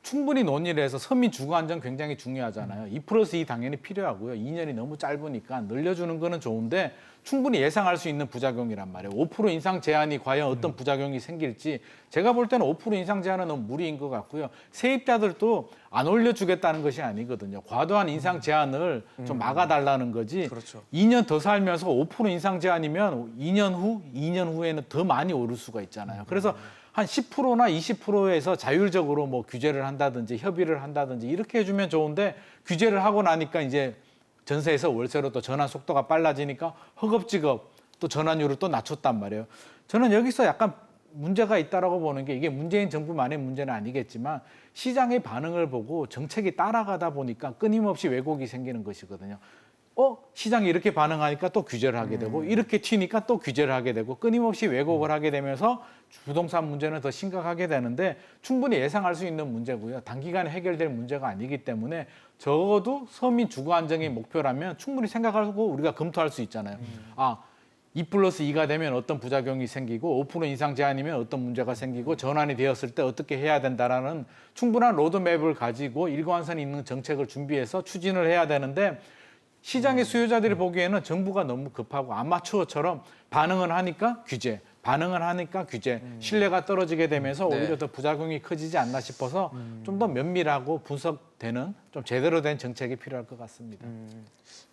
S4: 충분히 논의를 해서 서민 주거 안정 굉장히 중요하잖아요. 2+2 당연히 필요하고요. 2년이 너무 짧으니까 늘려주는 거는 좋은데 충분히 예상할 수 있는 부작용이란 말이에요. 5% 인상 제한이 과연 어떤 부작용이 생길지 제가 볼 때는 5% 인상 제한은 너무 무리인 것 같고요. 세입자들도 안 올려주겠다는 것이 아니거든요. 과도한 인상 제한을 좀 막아달라는 거지.
S1: 그렇죠.
S4: 2년 더 살면서 5% 인상 제한이면 2년 후에는 더 많이 오를 수가 있잖아요. 그래서 한 10%나 20%에서 자율적으로 뭐 규제를 한다든지 협의를 한다든지 이렇게 해주면 좋은데 규제를 하고 나니까 이제 전세에서 월세로 또 전환 속도가 빨라지니까 허겁지겁 또 전환율을 또 낮췄단 말이에요. 저는 여기서 약간 문제가 있다라고 보는 게 이게 문재인 정부만의 문제는 아니겠지만 시장의 반응을 보고 정책이 따라가다 보니까 끊임없이 왜곡이 생기는 것이거든요. 시장이 이렇게 반응하니까 또 규제를 하게 되고 이렇게 튀니까 또 규제를 하게 되고 끊임없이 왜곡을 하게 되면서 부동산 문제는 더 심각하게 되는데 충분히 예상할 수 있는 문제고요. 단기간에 해결될 문제가 아니기 때문에 적어도 서민 주거 안정이 목표라면 충분히 생각하고 우리가 검토할 수 있잖아요. 2+2가 되면 어떤 부작용이 생기고 5% 인상 제한이면 어떤 문제가 생기고 전환이 되었을 때 어떻게 해야 된다라는 충분한 로드맵을 가지고 일관성 있는 정책을 준비해서 추진을 해야 되는데 시장의 수요자들이 보기에는 정부가 너무 급하고 아마추어처럼 반응을 하니까 규제, 반응을 하니까 규제, 신뢰가 떨어지게 되면서
S1: 네.
S4: 오히려 더 부작용이 커지지 않나 싶어서 좀 더 면밀하고 분석되는 좀 제대로 된 정책이 필요할 것 같습니다.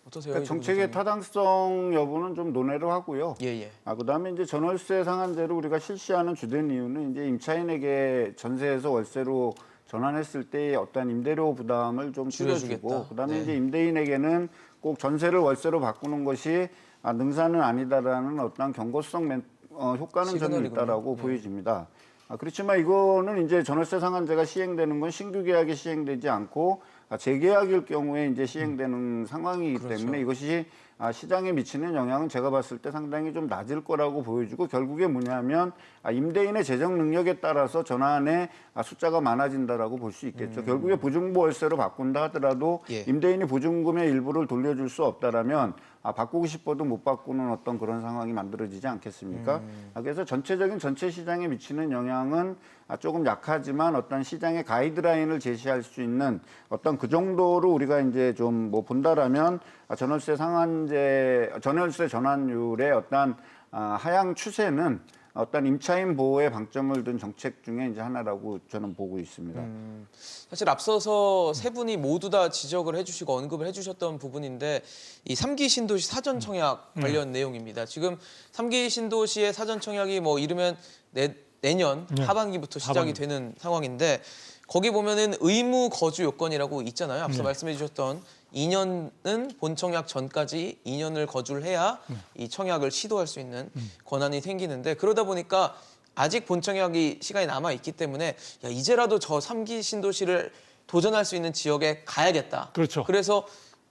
S1: 어떠세요?
S3: 그러니까 정책의 타당성 여부는 좀 논의를 하고요.
S1: 예.
S3: 그다음에 이제 전월세 상한제를 우리가 실시하는 주된 이유는 이제 임차인에게 전세에서 월세로 전환했을 때 어떤 임대료 부담을 좀 줄여주고,
S1: 줄여주겠다.
S3: 그다음에
S1: 네.
S3: 이제 임대인에게는 꼭 전세를 월세로 바꾸는 것이 능사는 아니다라는 어떤 경고성 효과는 저는
S1: 시그널이군요.
S3: 있다라고 보여집니다. 그렇지만 이거는 이제 전월세 상한제가 시행되는 건 신규 계약이 시행되지 않고 재계약일 경우에 이제 시행되는 상황이기
S1: 그렇죠.
S3: 때문에 이것이 시장에 미치는 영향은 제가 봤을 때 상당히 좀 낮을 거라고 보여지고, 결국에 뭐냐면 임대인의 재정 능력에 따라서 전환의 숫자가 많아진다라고 볼 수 있겠죠. 결국에 보증부 월세로 바꾼다 하더라도
S1: 예.
S3: 임대인이 보증금의 일부를 돌려줄 수 없다라면 바꾸고 싶어도 못 바꾸는 어떤 그런 상황이 만들어지지 않겠습니까? 그래서 전체 시장에 미치는 영향은 조금 약하지만 어떤 시장의 가이드라인을 제시할 수 있는 어떤 그 정도로 우리가 이제 좀 뭐 본다라면 전월세 전환율의 어떤 하향 추세는 어떤 임차인 보호에 방점을 둔 정책 중에 이제 하나라고 저는 보고 있습니다.
S1: 사실 앞서서 세 분이 모두 다 지적을 해주시고 언급을 해주셨던 부분인데 이 3기 신도시 사전 청약 관련 내용입니다. 지금 3기 신도시의 사전 청약이 뭐 이르면 내년 하반기부터 시작이
S2: 하반기.
S1: 되는 상황인데 거기 보면은 의무 거주 요건이라고 있잖아요. 앞서 말씀해 주셨던 2년은 본 청약 전까지 2년을 거주를 해야 이 청약을 시도할 수 있는 권한이 생기는데, 그러다 보니까 아직 본 청약이 시간이 남아 있기 때문에 야, 이제라도 저 3기 신도시를 도전할 수 있는 지역에 가야겠다.
S2: 그렇죠.
S1: 그래서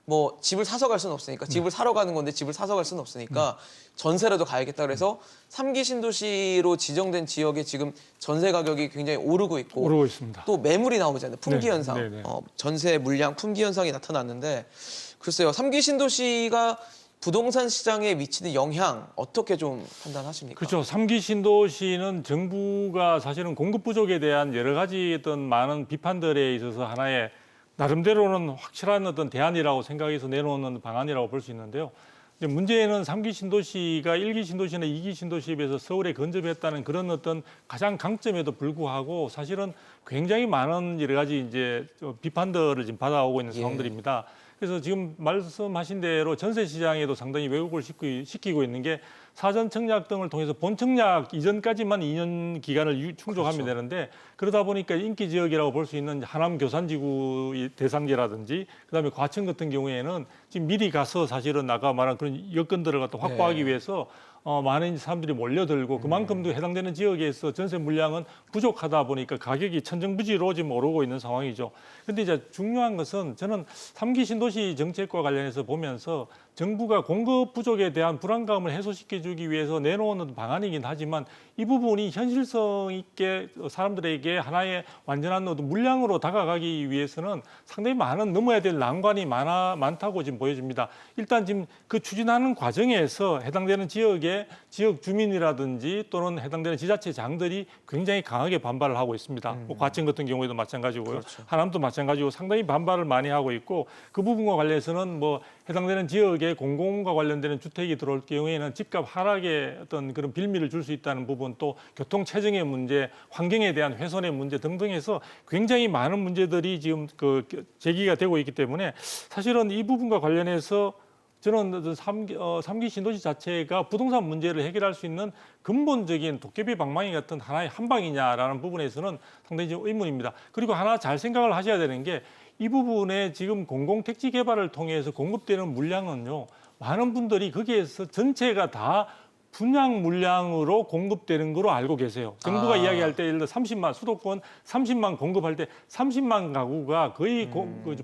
S1: 뭐 집을 사서 갈 수는 없으니까 집을 사러 가는 건데 집을 사서 갈 수는 없으니까 전세라도 가야겠다. 그래서 3기 신도시로 지정된 지역에 지금 전세 가격이 굉장히 오르고 있고
S2: 오르고 있습니다.
S1: 또 매물이 나오잖아요. 품귀
S2: 네,
S1: 현상.
S2: 네, 네.
S1: 전세 물량 품귀 현상이 나타났는데 글쎄요. 3기 신도시가 부동산 시장에 미치는 영향 어떻게 좀 판단하십니까?
S2: 그렇죠. 3기 신도시는 정부가 사실은 공급 부족에 대한 여러 가지 어떤 많은 비판들에 있어서 하나의 나름대로는 확실한 어떤 대안이라고 생각해서 내놓는 방안이라고 볼 수 있는데요. 근데 문제는 3기 신도시가 1기 신도시나 2기 신도시에 비해서 서울에 근접했다는 그런 어떤 가장 강점에도 불구하고 사실은 굉장히 많은 여러 가지 이제 비판들을 지금 받아오고 있는 상황들입니다. 그래서 지금 말씀하신 대로 전세 시장에도 상당히 왜곡을 시키고 있는 게 사전 청약 등을 통해서 본 청약 이전까지만 2년 기간을 충족하면 되는데, 그러다 보니까 인기 지역이라고 볼 수 있는 하남 교산지구 대상지라든지 그다음에 과천 같은 경우에는 지금 미리 가서 사실은 아까 말한 그런 여건들을 갖다 확보하기 위해서 많은 사람들이 몰려들고 그만큼도 해당되는 지역에서 전세 물량은 부족하다 보니까 가격이 천정부지로 지금 오르고 있는 상황이죠. 그런데 이제 중요한 것은 저는 3기 신도시 정책과 관련해서 보면서 정부가 공급 부족에 대한 불안감을 해소시켜주기 위해서 내놓는 방안이긴 하지만 이 부분이 현실성 있게 사람들에게 하나의 완전한 물량으로 다가가기 위해서는 상당히 많은 넘어야 될 난관이 많다고 지금 보여집니다. 일단 지금 그 추진하는 과정에서 해당되는 지역의 지역 주민이라든지 또는 해당되는 지자체장들이 굉장히 강하게 반발을 하고 있습니다. 뭐 과천 같은 경우에도 마찬가지고요.
S1: 그렇죠.
S2: 하남도 마찬가지고 상당히 반발을 많이 하고 있고, 그 부분과 관련해서는 뭐 해당되는 지역에 공공과 관련되는 주택이 들어올 경우에는 집값 하락에 어떤 그런 빌미를 줄 수 있다는 부분, 또 교통 체증의 문제, 환경에 대한 훼손의 문제 등등해서 굉장히 많은 문제들이 지금 제기가 되고 있기 때문에 사실은 이 부분과 관련해서 저는 3기 신도시 자체가 부동산 문제를 해결할 수 있는 근본적인 도깨비 방망이 같은 하나의 한방이냐라는 부분에서는 상당히 좀 의문입니다. 그리고 하나 잘 생각을 하셔야 되는 게 이 부분에 지금 공공택지 개발을 통해서 공급되는 물량은요, 많은 분들이 거기에서 전체가 다 분양 물량으로 공급되는 거로 알고 계세요. 정부가 이야기할 때 예를 들어 30만 수도권 30만 공급할 때 30만 가구가 거의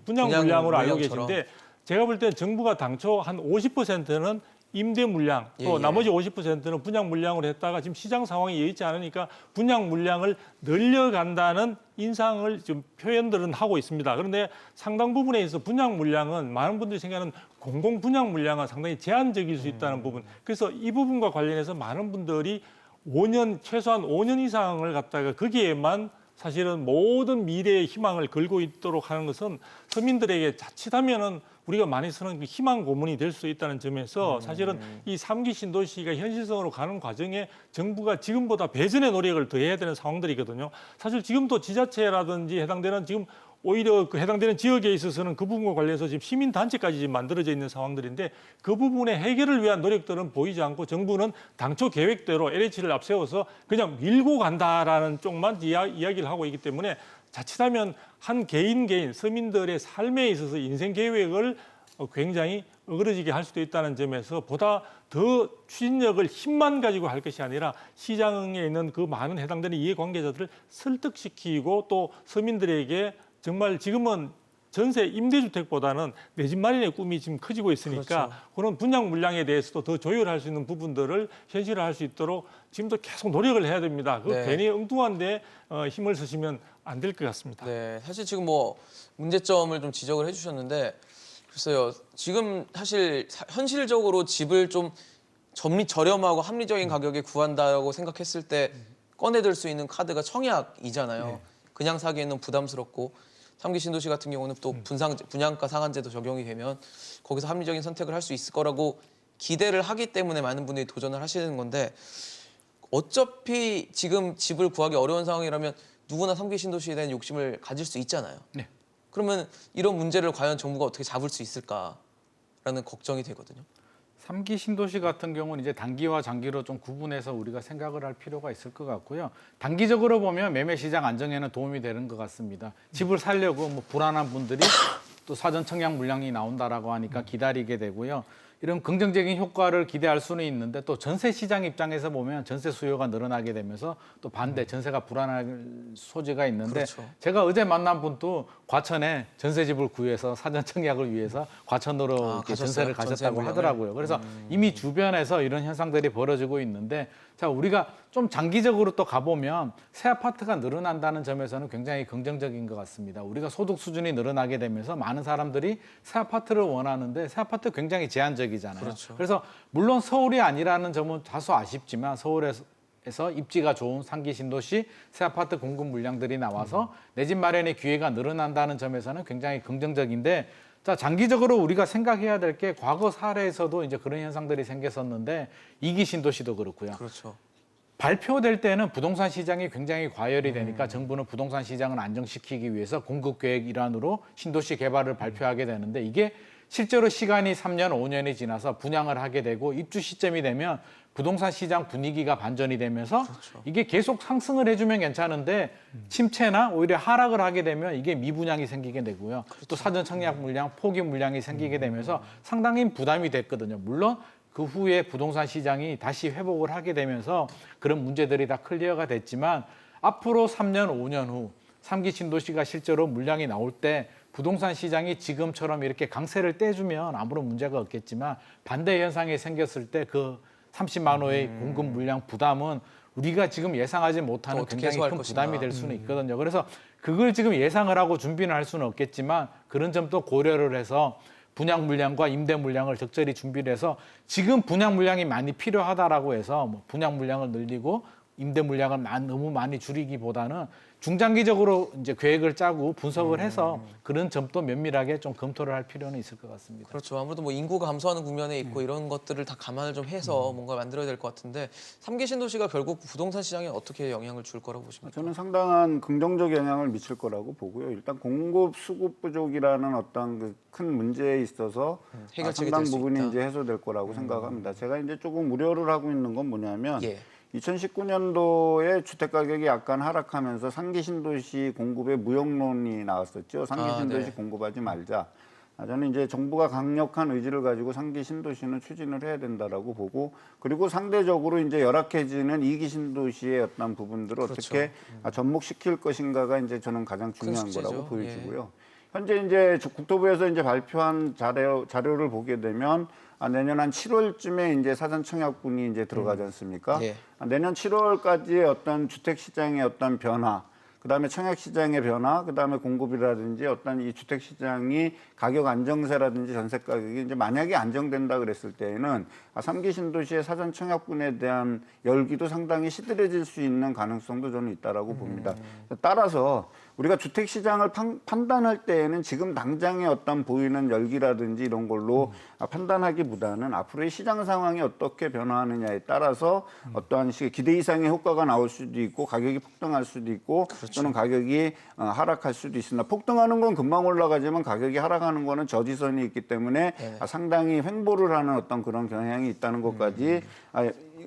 S2: 분양 물량으로 알고
S1: 물량처럼.
S2: 계신데, 제가 볼 때 정부가 당초 한 50%는 임대 물량 또
S1: 예, 예.
S2: 나머지 50%는 분양 물량으로 했다가 지금 시장 상황이 여의치 않으니까 분양 물량을 늘려간다는 인상을 지금 표현들은 하고 있습니다. 그런데 상당 부분에 있어서 분양 물량은 많은 분들이 생각하는 공공 분양 물량은 상당히 제한적일 수 있다는 부분. 그래서 이 부분과 관련해서 많은 분들이 5년 최소한 5년 이상을 갖다가 거기에만 사실은 모든 미래의 희망을 걸고 있도록 하는 것은 서민들에게 자칫하면은 우리가 많이 쓰는 그 희망 고문이 될 수 있다는 점에서 사실은 이 3기 신도시가 현실성으로 가는 과정에 정부가 지금보다 배전의 노력을 더해야 되는 상황들이거든요. 사실 지금도 지자체라든지 해당되는 지금 오히려 그 해당되는 지역에 있어서는 그 부분과 관련해서 지금 시민단체까지 지금 만들어져 있는 상황들인데 그 부분의 해결을 위한 노력들은 보이지 않고 정부는 당초 계획대로 LH를 앞세워서 그냥 밀고 간다라는 쪽만 이야기를 하고 있기 때문에 자칫하면 한 개인 서민들의 삶에 있어서 인생 계획을 굉장히 어그러지게 할 수도 있다는 점에서 보다 더 추진력을 힘만 가지고 할 것이 아니라 시장에 있는 그 많은 해당되는 이해관계자들을 설득시키고 또 서민들에게 정말 지금은 전세 임대주택보다는 내 집 마련의 꿈이 지금 커지고 있으니까
S1: 그렇죠.
S2: 그런 분양 물량에 대해서도 더 조율할 수 있는 부분들을 현실화할 수 있도록 지금도 계속 노력을 해야 됩니다. 그
S1: 네.
S2: 괜히 엉뚱한데 힘을 쓰시면 안 될 것 같습니다.
S1: 네, 사실 지금 뭐 문제점을 좀 지적을 해주셨는데 글쎄요. 지금 사실 현실적으로 집을 좀 저렴하고 합리적인 가격에 구한다고 생각했을 때 꺼내들 수 있는 카드가 청약이잖아요.
S2: 네.
S1: 그냥 사기에는 부담스럽고 3기 신도시 같은 경우는 또 분양가 상한제도 적용이 되면 거기서 합리적인 선택을 할 수 있을 거라고 기대를 하기 때문에 많은 분들이 도전을 하시는 건데 어차피 지금 집을 구하기 어려운 상황이라면 누구나 3기 신도시에 대한 욕심을 가질 수 있잖아요.
S4: 네.
S1: 그러면 이런 문제를 과연 정부가 어떻게 잡을 수 있을까라는 걱정이 되거든요.
S4: 3기 신도시 같은 경우는 이제 단기와 장기로 좀 구분해서 우리가 생각을 할 필요가 있을 것 같고요. 단기적으로 보면 매매 시장 안정에는 도움이 되는 것 같습니다. 집을 살려고 뭐 불안한 분들이 또 사전 청약 물량이 나온다라고 하니까 기다리게 되고요. 이런 긍정적인 효과를 기대할 수는 있는데 또 전세 시장 입장에서 보면 전세 수요가 늘어나게 되면서 또 반대 전세가 불안할 소지가 있는데
S1: 그렇죠.
S4: 제가 어제 만난 분도 과천에 전세집을 구해서 사전 청약을 위해서 과천으로 이렇게
S1: 가셨어요?
S4: 전세를
S1: 전세
S4: 가셨다고
S1: 물량을?
S4: 하더라고요. 그래서 이미 주변에서 이런 현상들이 벌어지고 있는데 자 우리가 좀 장기적으로 또 가보면 새 아파트가 늘어난다는 점에서는 굉장히 긍정적인 것 같습니다. 우리가 소득 수준이 늘어나게 되면서 많은 사람들이 새 아파트를 원하는데 새 아파트 굉장히 제한적이잖아요.
S1: 그렇죠.
S4: 그래서 물론 서울이 아니라는 점은 다소 아쉽지만 서울에서 입지가 좋은 상기 신도시 새 아파트 공급 물량들이 나와서 내 집 마련의 기회가 늘어난다는 점에서는 굉장히 긍정적인데 자 장기적으로 우리가 생각해야 될 게 과거 사례에서도 이제 그런 현상들이 생겼었는데 2기 신도시도 그렇고요.
S1: 그렇죠.
S4: 발표될 때는 부동산 시장이 굉장히 과열이 되니까 정부는 부동산 시장을 안정시키기 위해서 공급 계획 일환으로 신도시 개발을 발표하게 되는데 이게 실제로 시간이 3년, 5년이 지나서 분양을 하게 되고 입주 시점이 되면 부동산 시장 분위기가 반전이 되면서 이게 계속 상승을 해주면 괜찮은데 침체나 오히려 하락을 하게 되면 이게 미분양이 생기게 되고요. 또 사전 청약 물량, 포기 물량이 생기게 되면서 상당히 부담이 됐거든요. 물론 그 후에 부동산 시장이 다시 회복을 하게 되면서 그런 문제들이 다 클리어가 됐지만 앞으로 3년, 5년 후 3기 신도시가 실제로 물량이 나올 때 부동산 시장이 지금처럼 이렇게 강세를 떼주면 아무런 문제가 없겠지만 반대 현상이 생겼을 때 그 30만 호의 공급 물량 부담은 우리가 지금 예상하지 못하는
S1: 어떻게
S4: 굉장히
S1: 해소할
S4: 큰
S1: 것인가.
S4: 부담이 될 수는 있거든요. 그래서 그걸 지금 예상을 하고 준비는 할 수는 없겠지만 그런 점도 고려를 해서 분양 물량과 임대 물량을 적절히 준비를 해서 지금 분양 물량이 많이 필요하다라고 해서 뭐 분양 물량을 늘리고 임대 물량을 너무 많이 줄이기보다는 중장기적으로 이제 계획을 짜고 분석을 해서 그런 점도 면밀하게 좀 검토를 할 필요는 있을 것 같습니다.
S1: 그렇죠. 아무래도 뭐 인구가 감소하는 국면에 있고 이런 것들을 다 감안을 좀 해서 뭔가 만들어야 될 것 같은데 3기 신도시가 결국 부동산 시장에 어떻게 영향을 줄 거라고 보십니까?
S3: 저는 상당한 긍정적 영향을 미칠 거라고 보고요. 일단 공급 수급 부족이라는 어떤 그 큰 문제에 있어서
S1: 해결책이
S3: 상당
S1: 될수
S3: 부분이
S1: 있다.
S3: 이제 해소될 거라고 생각합니다. 제가 이제 조금 우려를 하고 있는 건 뭐냐면
S1: 예.
S3: 2019년도에 주택 가격이 약간 하락하면서 상기 신도시 공급에 무역론이 나왔었죠. 상기 신도시
S1: 네.
S3: 공급하지 말자. 저는 이제 정부가 강력한 의지를 가지고 상기 신도시는 추진을 해야 된다라고 보고 그리고 상대적으로 이제 열악해지는 2기 신도시의 어떤 부분들을
S1: 그렇죠.
S3: 어떻게 접목시킬 것인가가 이제 저는 가장 중요한
S1: 숙제죠.
S3: 거라고 보여지고요. 현재 이제 국토부에서 이제 발표한 자료를 보게 되면 내년 한 7월쯤에 이제 사전 청약분이 이제 들어가지 않습니까?
S1: 예.
S3: 내년 7월까지의 어떤 주택 시장의 어떤 변화, 그다음에 청약 시장의 변화, 그다음에 공급이라든지 어떤 이 주택 시장이 가격 안정세라든지 전세 가격이 이제 만약에 안정된다 그랬을 때에는 3기 신도시의 사전 청약분에 대한 열기도 상당히 시들해질 수 있는 가능성도 저는 있다라고 봅니다. 따라서 우리가 주택 시장을 판단할 때에는 지금 당장의 어떤 보이는 열기라든지 이런 걸로 판단하기보다는 앞으로의 시장 상황이 어떻게 변화하느냐에 따라서 어떠한 식의 기대 이상의 효과가 나올 수도 있고 가격이 폭등할 수도 있고 또는 가격이 하락할 수도 있습니다. 폭등하는 건 금방 올라가지만 가격이 하락하는 거는 저지선이 있기 때문에 상당히 횡보를 하는 어떤 그런 경향이 있다는 것까지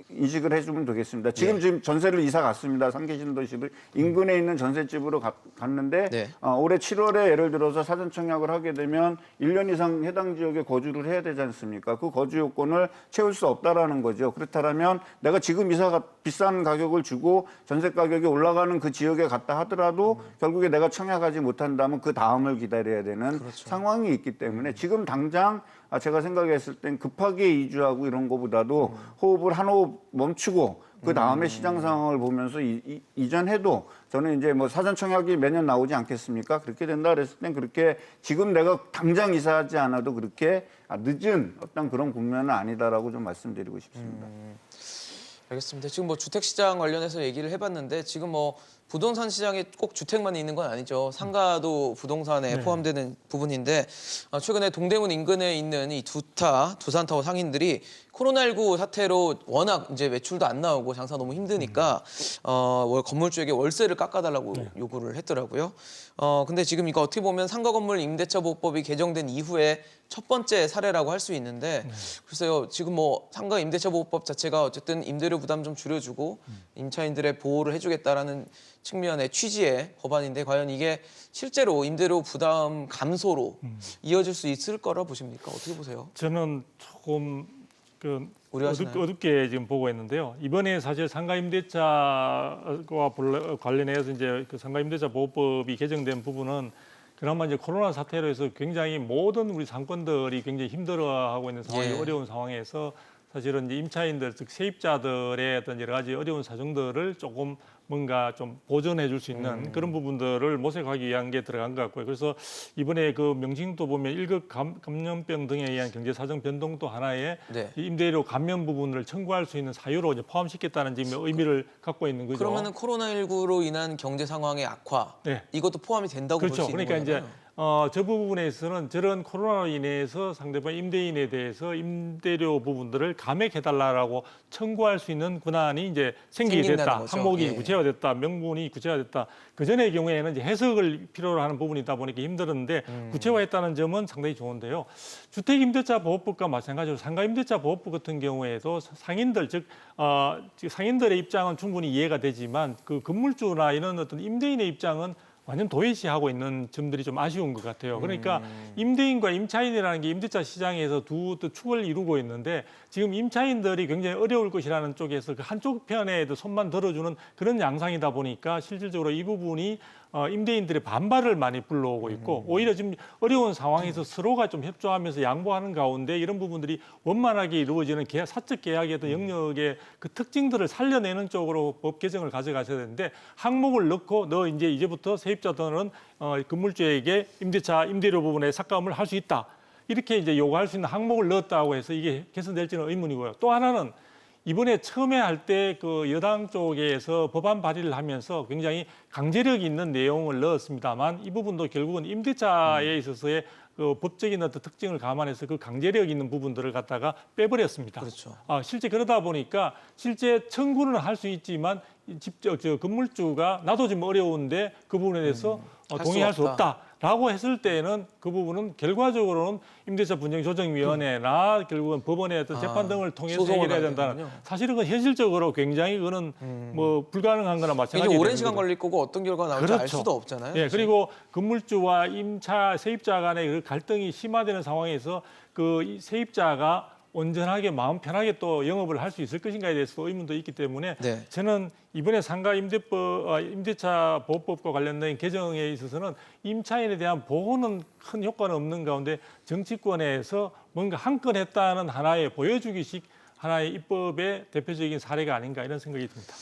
S3: 인식을 해주면 되겠습니다. 지금 전세를 이사 갔습니다. 3기 신도시를 인근에 있는 전셋집으로 갔는데 올해 7월에 예를 들어서 사전 청약을 하게 되면 1년 이상 해당 지역에 거주를 해야 되지 않습니까? 그 거주 요건을 채울 수 없다라는 거죠. 그렇다면 내가 지금 비싼 가격을 주고 전세 가격이 올라가는 그 지역에 갔다 하더라도 결국에 내가 청약하지 못한다면 그 다음을 기다려야 되는 상황이 있기 때문에 지금 당장 제가 생각했을 땐 급하게 이주하고 이런 거보다도 호흡을 한 호흡 멈추고 그 다음에 시장 상황을 보면서 이전해도 저는 이제 뭐 사전 청약이 매년 나오지 않겠습니까? 그렇게 된다 그랬을 땐 그렇게 지금 내가 당장 이사하지 않아도 그렇게 늦은 어떤 그런 국면은 아니다라고 좀 말씀드리고 싶습니다.
S1: 알겠습니다. 지금 뭐 주택 시장 관련해서 얘기를 해봤는데 지금 뭐 부동산 시장에 꼭 주택만 있는 건 아니죠. 상가도 부동산에 포함되는 부분인데 최근에 동대문 인근에 있는 이 두산타워 상인들이 코로나19 사태로 워낙 이제 매출도 안 나오고 장사 너무 힘드니까 건물주에게 월세를 깎아달라고 요구를 했더라고요. 근데 지금 이거 어떻게 보면 상가 건물 임대차 보호법이 개정된 이후에 첫 번째 사례라고 할 수 있는데 글쎄요. 지금 뭐 상가 임대차 보호법 자체가 어쨌든 임대료 부담 좀 줄여주고 임차인들의 보호를 해주겠다라는 측면의 취지의 법안인데 과연 이게 실제로 임대료 부담 감소로 이어질 수 있을 거라 보십니까? 어떻게 보세요?
S2: 저는 조금
S1: 우려하시나요?
S2: 어둡게 지금 보고 있는데요. 이번에 사실 상가 임대차와 관련해서 이제 그 상가 임대차 보호법이 개정된 부분은 그나마 이제 코로나 사태로 해서 굉장히 모든 우리 상권들이 굉장히 힘들어하고 있는 상황이 어려운 상황에서 사실은 이제 임차인들 즉 세입자들의 어떤 여러 가지 어려운 사정들을 조금 뭔가 좀 보전해 줄 수 있는 그런 부분들을 모색하기 위한 게 들어간 것 같고요. 그래서 이번에 그 명칭도 보면 1급 감염병 등에 의한 경제 사정 변동도 하나의 이 임대료 감면 부분을 청구할 수 있는 사유로 이제 포함시켰다는 지금 의미를 갖고 있는 거죠.
S1: 그러면은 코로나19로 인한 경제 상황의 악화 이것도 포함이 된다고 볼 수 있는
S2: 그러니까
S1: 거잖아요.
S2: 이제 저 부분에서는 저런 코로나로 인해서 상대방 임대인에 대해서 임대료 부분들을 감액해달라고 청구할 수 있는 권한이 이제 생기게 됐다.
S1: 거죠.
S2: 항목이 구체화됐다. 명분이 구체화됐다. 그 전의 경우에는 이제 해석을 필요로 하는 부분이다 보니까 힘들었는데 구체화했다는 점은 상당히 좋은데요. 주택임대차보호법과 마찬가지로 상가임대차보호법 같은 경우에도 상인들 즉 상인들의 입장은 충분히 이해가 되지만 그 건물주나 이런 어떤 임대인의 입장은 완전 도외시하고 있는 점들이 좀 아쉬운 것 같아요. 그러니까 임대인과 임차인이라는 게 임대차 시장에서 두 축을 이루고 있는데 지금 임차인들이 굉장히 어려울 것이라는 쪽에서 그 한쪽 편에 손만 들어주는 그런 양상이다 보니까 실질적으로 이 부분이 임대인들의 반발을 많이 불러오고 있고 오히려 지금 어려운 상황에서 서로가 좀 협조하면서 양보하는 가운데 이런 부분들이 원만하게 이루어지는 사적 계약의 어떤 영역의 그 특징들을 살려내는 쪽으로 법 개정을 가져가셔야 되는데 항목을 넣고 너 이제부터 세입자들은 건물주에게 임대료 부분에 삭감을 할 수 있다. 이렇게 이제 요구할 수 있는 항목을 넣었다고 해서 이게 개선될지는 의문이고요. 또 하나는 이번에 처음에 할 때 그 여당 쪽에서 법안 발의를 하면서 굉장히 강제력 있는 내용을 넣었습니다만 이 부분도 결국은 임대차에 있어서의 그 법적인 어떤 특징을 감안해서 그 강제력 있는 부분들을 갖다가 빼버렸습니다.
S1: 그렇죠.
S2: 실제 그러다 보니까 실제 청구는 할 수 있지만 건물주가 나도 좀 어려운데 그 부분에 대해서 동의할 수 없다라고 했을 때는 그 부분은 결과적으로는 임대차 분쟁조정위원회나 결국은 법원의 어떤 재판 등을 통해서 해결해야 된다는 사실은 그 현실적으로 굉장히 그거는 뭐 불가능한 거나 마찬가지예요.
S1: 이게 오랜 시간 걸릴 거고 어떤 결과가 나올지 알 수도 없잖아요.
S2: 예, 그리고 건물주와 세입자 간의 그 갈등이 심화되는 상황에서 그 세입자가 온전하게 마음 편하게 또 영업을 할 수 있을 것인가에 대해서 의문도 있기 때문에
S1: 네.
S2: 저는 이번에 상가 임대차 보호법과 관련된 개정에 있어서는 임차인에 대한 보호는 큰 효과는 없는 가운데 정치권에서 뭔가 한 건 했다는 하나의 보여주기식 하나의 입법의 대표적인 사례가 아닌가 이런 생각이 듭니다.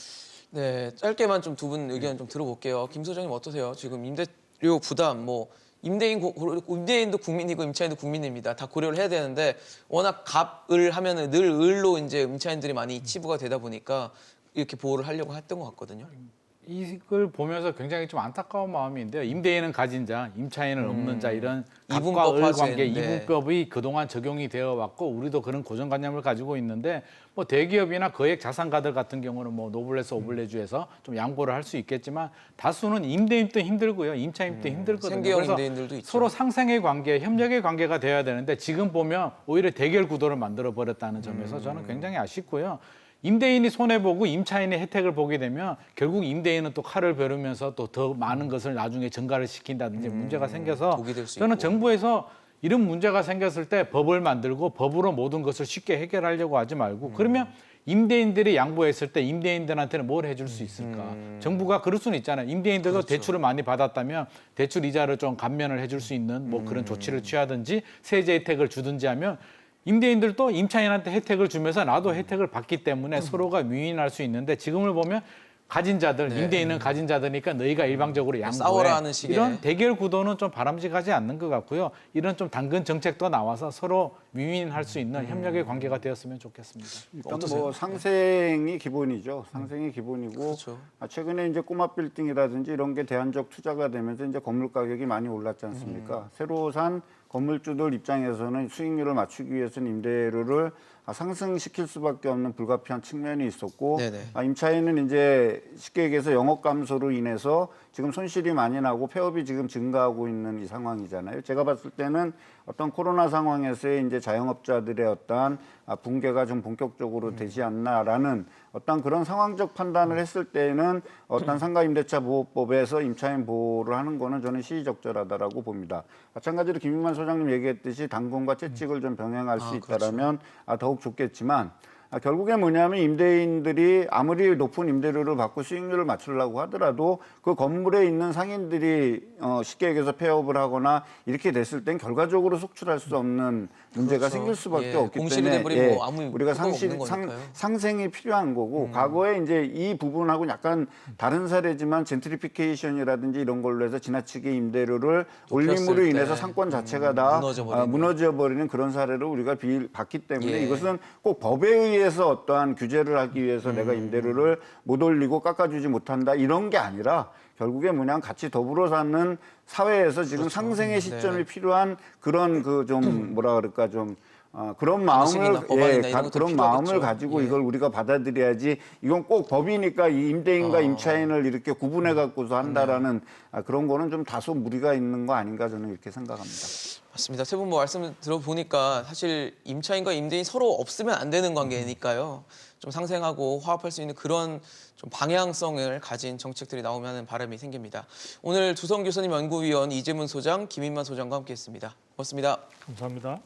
S1: 네, 짧게만 좀 두 분 의견 좀 들어볼게요. 김 소장님 어떠세요? 지금 임대료 부담 뭐 임대인도 국민이고 임차인도 국민입니다. 다 고려를 해야 되는데 워낙 갑을 하면은 늘 을로 이제 임차인들이 많이 치부가 되다 보니까 이렇게 보호를 하려고 했던 것 같거든요.
S4: 이걸 보면서 굉장히 좀 안타까운 마음인데요. 임대인은 가진 자, 임차인은 없는 자 이런 갑과
S1: 이분법
S4: 을
S1: 화제,
S4: 관계
S1: 네.
S4: 이분법이 그동안 적용이 되어 왔고 우리도 그런 고정관념을 가지고 있는데 뭐 대기업이나 거액 자산가들 같은 경우는 뭐 노블레스 오블레주에서 좀 양보를 할 수 있겠지만 다수는 임대인도 힘들고요. 임차인도 힘들거든요.
S1: 생계형
S4: 그래서
S1: 임대인들도 있죠.
S4: 서로 상생의 관계, 협력의 관계가 돼야 되는데 지금 보면 오히려 대결 구도를 만들어 버렸다는 점에서 저는 굉장히 아쉽고요. 임대인이 손해보고 임차인의 혜택을 보게 되면 결국 임대인은 또 칼을 벼르면서 또 더 많은 것을 나중에 증가를 시킨다든지 문제가 생겨서
S1: 독이 될수
S4: 저는
S1: 있고.
S4: 정부에서 이런 문제가 생겼을 때 법을 만들고 법으로 모든 것을 쉽게 해결하려고 하지 말고 그러면 임대인들이 양보했을 때 임대인들한테는 뭘 해줄 수 있을까? 정부가 그럴 수는 있잖아요. 임대인들도
S1: 그렇죠.
S4: 대출을 많이 받았다면 대출 이자를 좀 감면을 해줄 수 있는 뭐 그런 조치를 취하든지 세제 혜택을 주든지 하면 임대인들도 임차인한테 혜택을 주면서 나도 혜택을 받기 때문에 서로가 윈윈할 수 있는데 지금을 보면 가진 자들, 임대인은 가진 자들이니까 너희가 일방적으로 양보해.
S1: 싸워라 하는 식의.
S4: 이런 대결 구도는 좀 바람직하지 않는 것 같고요. 이런 좀 당근 정책도 나와서 서로 윈윈할 수 있는 협력의 관계가 되었으면 좋겠습니다.
S3: 일단
S1: 어떠세요?
S3: 뭐 상생이 기본이죠. 상생이 기본이고
S1: 그렇죠.
S3: 최근에 이제 꼬마 빌딩이라든지 이런 게 대안적 투자가 되면서 이제 건물 가격이 많이 올랐지 않습니까? 새로 산 건물주들 입장에서는 수익률을 맞추기 위해서는 임대료를 상승시킬 수밖에 없는 불가피한 측면이 있었고
S1: 네네.
S3: 임차인은 이제 쉽게 얘기해서 영업 감소로 인해서 지금 손실이 많이 나고 폐업이 지금 증가하고 있는 이 상황이잖아요. 제가 봤을 때는 어떤 코로나 상황에서의 이제 자영업자들의 어떤 붕괴가 좀 본격적으로 되지 않나라는 어떤 그런 상황적 판단을 했을 때는 어떤 상가임대차 보호법에서 임차인 보호를 하는 거는 저는 시의적절하다라고 봅니다. 마찬가지로 김인만 소장님 얘기했듯이 당근과 채찍을 좀 병행할 수 있다라면 더욱 좋겠지만 결국에 뭐냐면 임대인들이 아무리 높은 임대료를 받고 수익률을 맞추려고 하더라도 그 건물에 있는 상인들이 쉽게 얘기해서 폐업을 하거나 이렇게 됐을 땐 결과적으로 속출할 수 없는 문제가
S1: 그렇죠.
S3: 생길 수밖에
S1: 예,
S3: 없기
S1: 공실이
S3: 때문에
S1: 돼버리면 뭐 아무
S3: 우리가
S1: 효과가 없는 거니까요.
S3: 상생이 필요한 거고 과거에 이제 이 부분하고 약간 다른 사례지만 젠트리피케이션이라든지 이런 걸로 해서 지나치게 임대료를 올림으로
S1: 때
S3: 인해서 상권 자체가 다
S1: 무너져버리는.
S3: 무너져버리는 그런 사례를 우리가 봤기 때문에
S1: 예.
S3: 이것은 꼭 법에 의해서 어떠한 규제를 하기 위해서 내가 임대료를 못 올리고 깎아주지 못한다 이런 게 아니라 결국에 뭐냐면 같이 더불어 사는 사회에서 지금 상생의 시점이 필요한 그런 그 좀 뭐라 그럴까 좀 그런 마음을
S1: 법안이나 이런 것도
S3: 그런
S1: 필요하겠죠.
S3: 마음을 가지고
S1: 예.
S3: 이걸 우리가 받아들여야지 이건 꼭 법이니까 이 임대인과 임차인을 이렇게 구분해 갖고서 한다라는 그런 거는 좀 다소 무리가 있는 거 아닌가 저는 이렇게 생각합니다.
S1: 맞습니다. 세 분 뭐 말씀 들어보니까 사실 임차인과 임대인 서로 없으면 안 되는 관계니까요. 좀 상생하고 화합할 수 있는 그런 좀 방향성을 가진 정책들이 나오면 하는 바람이 생깁니다. 오늘 두성 교수님 연구위원 이재문 소장, 김인만 소장과 함께했습니다. 고맙습니다.
S2: 감사합니다.